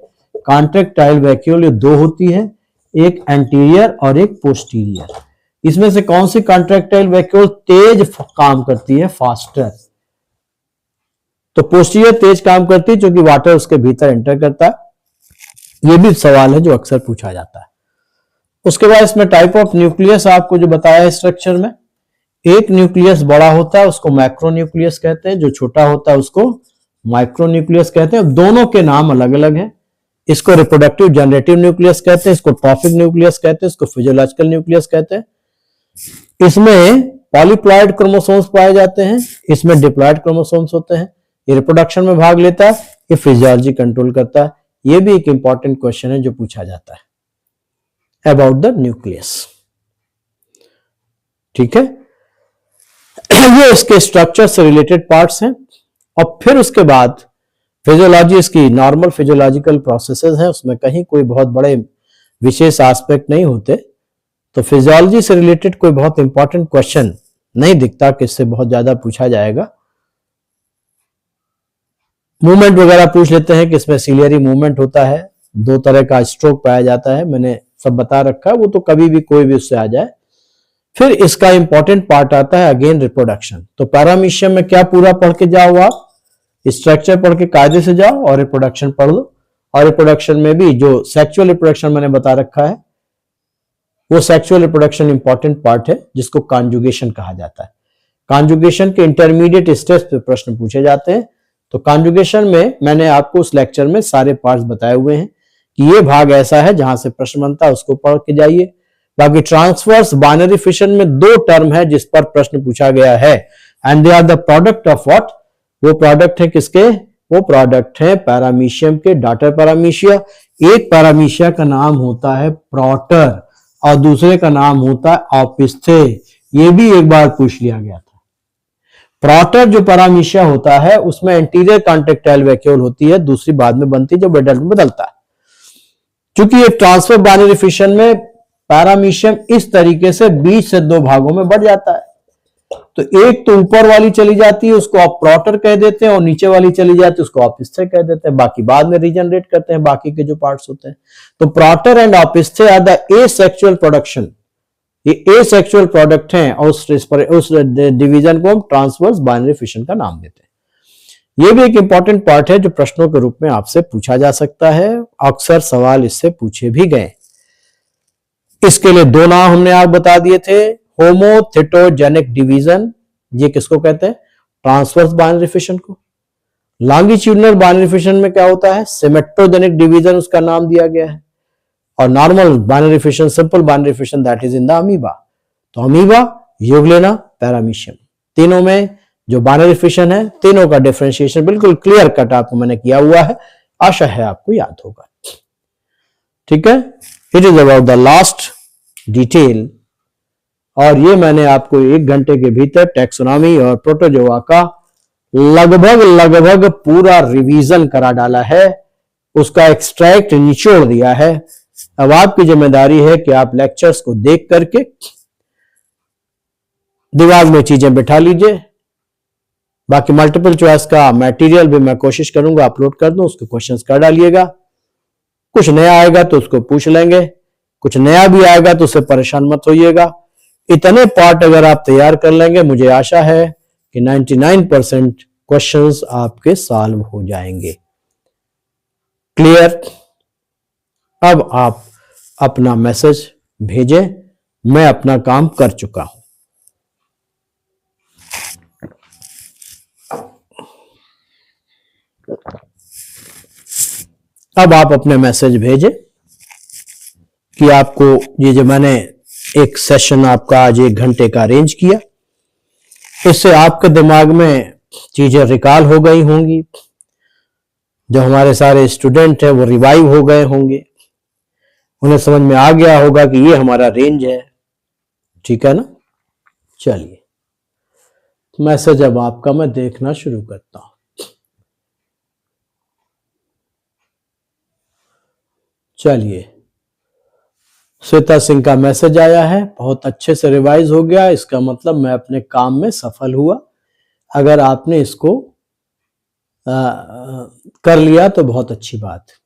Speaker 1: कॉन्ट्रैक्टाइल वैक्यूल, ये दो होती है, एक एंटीरियर और एक पोस्टीरियर। इसमें से कौन सी कॉन्ट्रैक्टाइल वैक्यूल तेज काम करती है, फास्टर? तो पोस्टीरियर तेज काम करती है क्योंकि वाटर उसके भीतर एंटर करता है। ये भी सवाल है जो अक्सर पूछा जाता है। उसके बाद इसमें टाइप ऑफ न्यूक्लियस आपको जो बताया है स्ट्रक्चर में, एक न्यूक्लियस बड़ा होता है उसको मैक्रोन्यूक्लियस कहते हैं, जो छोटा होता है उसको माइक्रोन्यूक्लियस कहते हैं। दोनों के नाम अलग अलग हैं। इसको रिप्रोडक्टिव जनरेटिव न्यूक्लियस कहते हैं, इसको ट्रॉफिक न्यूक्लियस कहते हैं, इसको फिजियोलॉजिकल न्यूक्लियस कहते हैं। इसमें पॉलीप्लॉइड क्रोमोसोम्स पाए जाते हैं, इसमें डिप्लॉइड क्रोमोसोम्स होते हैं। ये रिप्रोडक्शन में भाग लेता है, ये फिजियोलॉजी कंट्रोल करता है। ये भी एक इंपॉर्टेंट क्वेश्चन है जो पूछा जाता है अबाउट द न्यूक्लियस। ठीक है, ये इसके स्ट्रक्चर से रिलेटेड पार्ट्स हैं। और फिर उसके बाद फिजियोलॉजी, इसकी नॉर्मल फिजियोलॉजिकल प्रोसेसेस हैं, उसमें कहीं कोई बहुत बड़े विशेष एस्पेक्ट नहीं होते। तो फिजियोलॉजी से रिलेटेड कोई बहुत इंपॉर्टेंट क्वेश्चन नहीं दिखता कि इससे बहुत ज्यादा पूछा जाएगा। मूवमेंट वगैरह पूछ लेते हैं कि इसमें सीलियरी मूवमेंट होता है, दो तरह का स्ट्रोक पाया जाता है, मैंने सब बता रखा है, वो तो कभी भी कोई भी उससे आ जाए। फिर इसका इंपॉर्टेंट पार्ट आता है अगेन रिप्रोडक्शन। तो पैरामीशियम में क्या पूरा पढ़ के जाओ आप, स्ट्रक्चर पढ़ के कायदे से जाओ और रिप्रोडक्शन पढ़ लो। और रिप्रोडक्शन में भी जो सेक्सुअल रिप्रोडक्शन मैंने बता रखा है, वो सेक्सुअल रिप्रोडक्शन इंपॉर्टेंट पार्ट है जिसको कॉन्जुगेशन कहा जाता है। कॉन्जुगेशन के इंटरमीडिएट स्टेज पे प्रश्न पूछे जाते हैं। तो कॉन्जुगेशन में मैंने आपको उस लेक्चर में सारे पार्ट्स बताए हुए हैं कि ये भाग ऐसा है जहां से प्रश्न बनता है, उसको पढ़ के जाइए। बाकी ट्रांसवर्स बाइनरी फिशन में दो टर्म है जिस पर प्रश्न पूछा गया है, and they are the product of what. वो प्रोडक्ट है किसके? वो प्रोडक्ट है पैरामीशियम के, डॉटर पैरामीशिया। एक पैरामीशिया का नाम होता है प्रोटर और दूसरे का नाम होता है ऑपिस्थे। ये भी एक बार पूछ लिया गया था। प्रोटर जो पैरामीशिया होता है उसमें एंटीरियर कॉन्ट्रैक्टाइल वैक्यूल होती है, दूसरी बाद में बनती है जब एडल्ट में बदलता है। क्योंकि ये ट्रांसफर बाइनरी फिशन में पैरामीशियम इस तरीके से बीच से दो भागों में बढ़ जाता है। तो एक तो ऊपर वाली चली जाती है, उसको आप प्रोटर कह देते हैं, और नीचे वाली चली जाती है उसको ऑपिस्थे कह देते हैं। बाकी बाद में रीजनरेट करते हैं बाकी के जो पार्ट्स होते हैं। तो proter and opisthe are the asexual production, ये एसेक्सुअल प्रोडक्ट हैं और उस डिवीजन को हम ट्रांसवर्स बाइनरी फिशन का नाम देते हैं। ये भी एक इंपॉर्टेंट पार्ट है जो प्रश्नों के रूप में आपसे पूछा जा सकता है, अक्सर सवाल इससे पूछे भी गए। इसके लिए दो नाम हमने आप बता दिए थे, होमोथिटोजेनिक डिवीजन, ये किसको कहते हैं? ट्रांसवर्स बाइनरी फिशन को। लॉन्गिट्यूडिनल बाइनरी फिशन में क्या होता है? सिमेट्रोजेनिक डिवीजन उसका नाम दिया गया है। और normal binary fission, simple binary fission, that is in the amoeba. तो अमीबा, यूग्लेना, पैरामीशियम, तीनों में जो बाइनरी फिशन है, तीनों का डिफरेंशिएशन बिल्कुल क्लियर कट आपको मैंने किया हुआ है, आशा है आपको याद होगा। ठीक है, it is about the last detail. और ये मैंने आपको 1 घंटे के भीतर टैक्सोनॉमी और प्रोटोजोआ का लगभग लगभग पूरा रिवीजन करा डाला है, उसका एक्सट्रैक्ट निचोड़ दिया है। अब आपकी जिम्मेदारी है कि आप लेक्चर्स को देख करके दिमाग में चीजें बिठा लीजिए। बाकी मल्टीपल चॉइस का मटेरियल भी मैं कोशिश करूंगा अपलोड कर दूं, उसके क्वेश्चंस कर डालिएगा। कुछ नया आएगा तो उसको पूछ लेंगे, कुछ नया भी आएगा तो उससे परेशान मत होइएगा। इतने पार्ट अगर आप तैयार कर लेंगे, मुझे आशा है कि 99% क्वेश्चंस आपके सॉल्व हो जाएंगे। क्लियर? अब आप अपना मैसेज भेजें, मैं अपना काम कर चुका हूं। अब आप अपने मैसेज भेजें कि आपको ये जो मैंने एक सेशन आपका आज 1 घंटे का अरेंज किया, इससे आपके दिमाग में चीजें रिकॉल हो गई होंगी। जो हमारे सारे स्टूडेंट हैं वो रिवाइव हो गए होंगे, उन्हें समझ में आ गया होगा कि ये हमारा रेंज है। ठीक है ना? चलिए, मैसेज अब आपका मैं देखना शुरू करता हूं। चलिए, श्वेता सिंह का मैसेज आया है, बहुत अच्छे से रिवाइज हो गया, इसका मतलब मैं अपने काम में सफल हुआ। अगर आपने इसको कर लिया तो बहुत अच्छी बात है।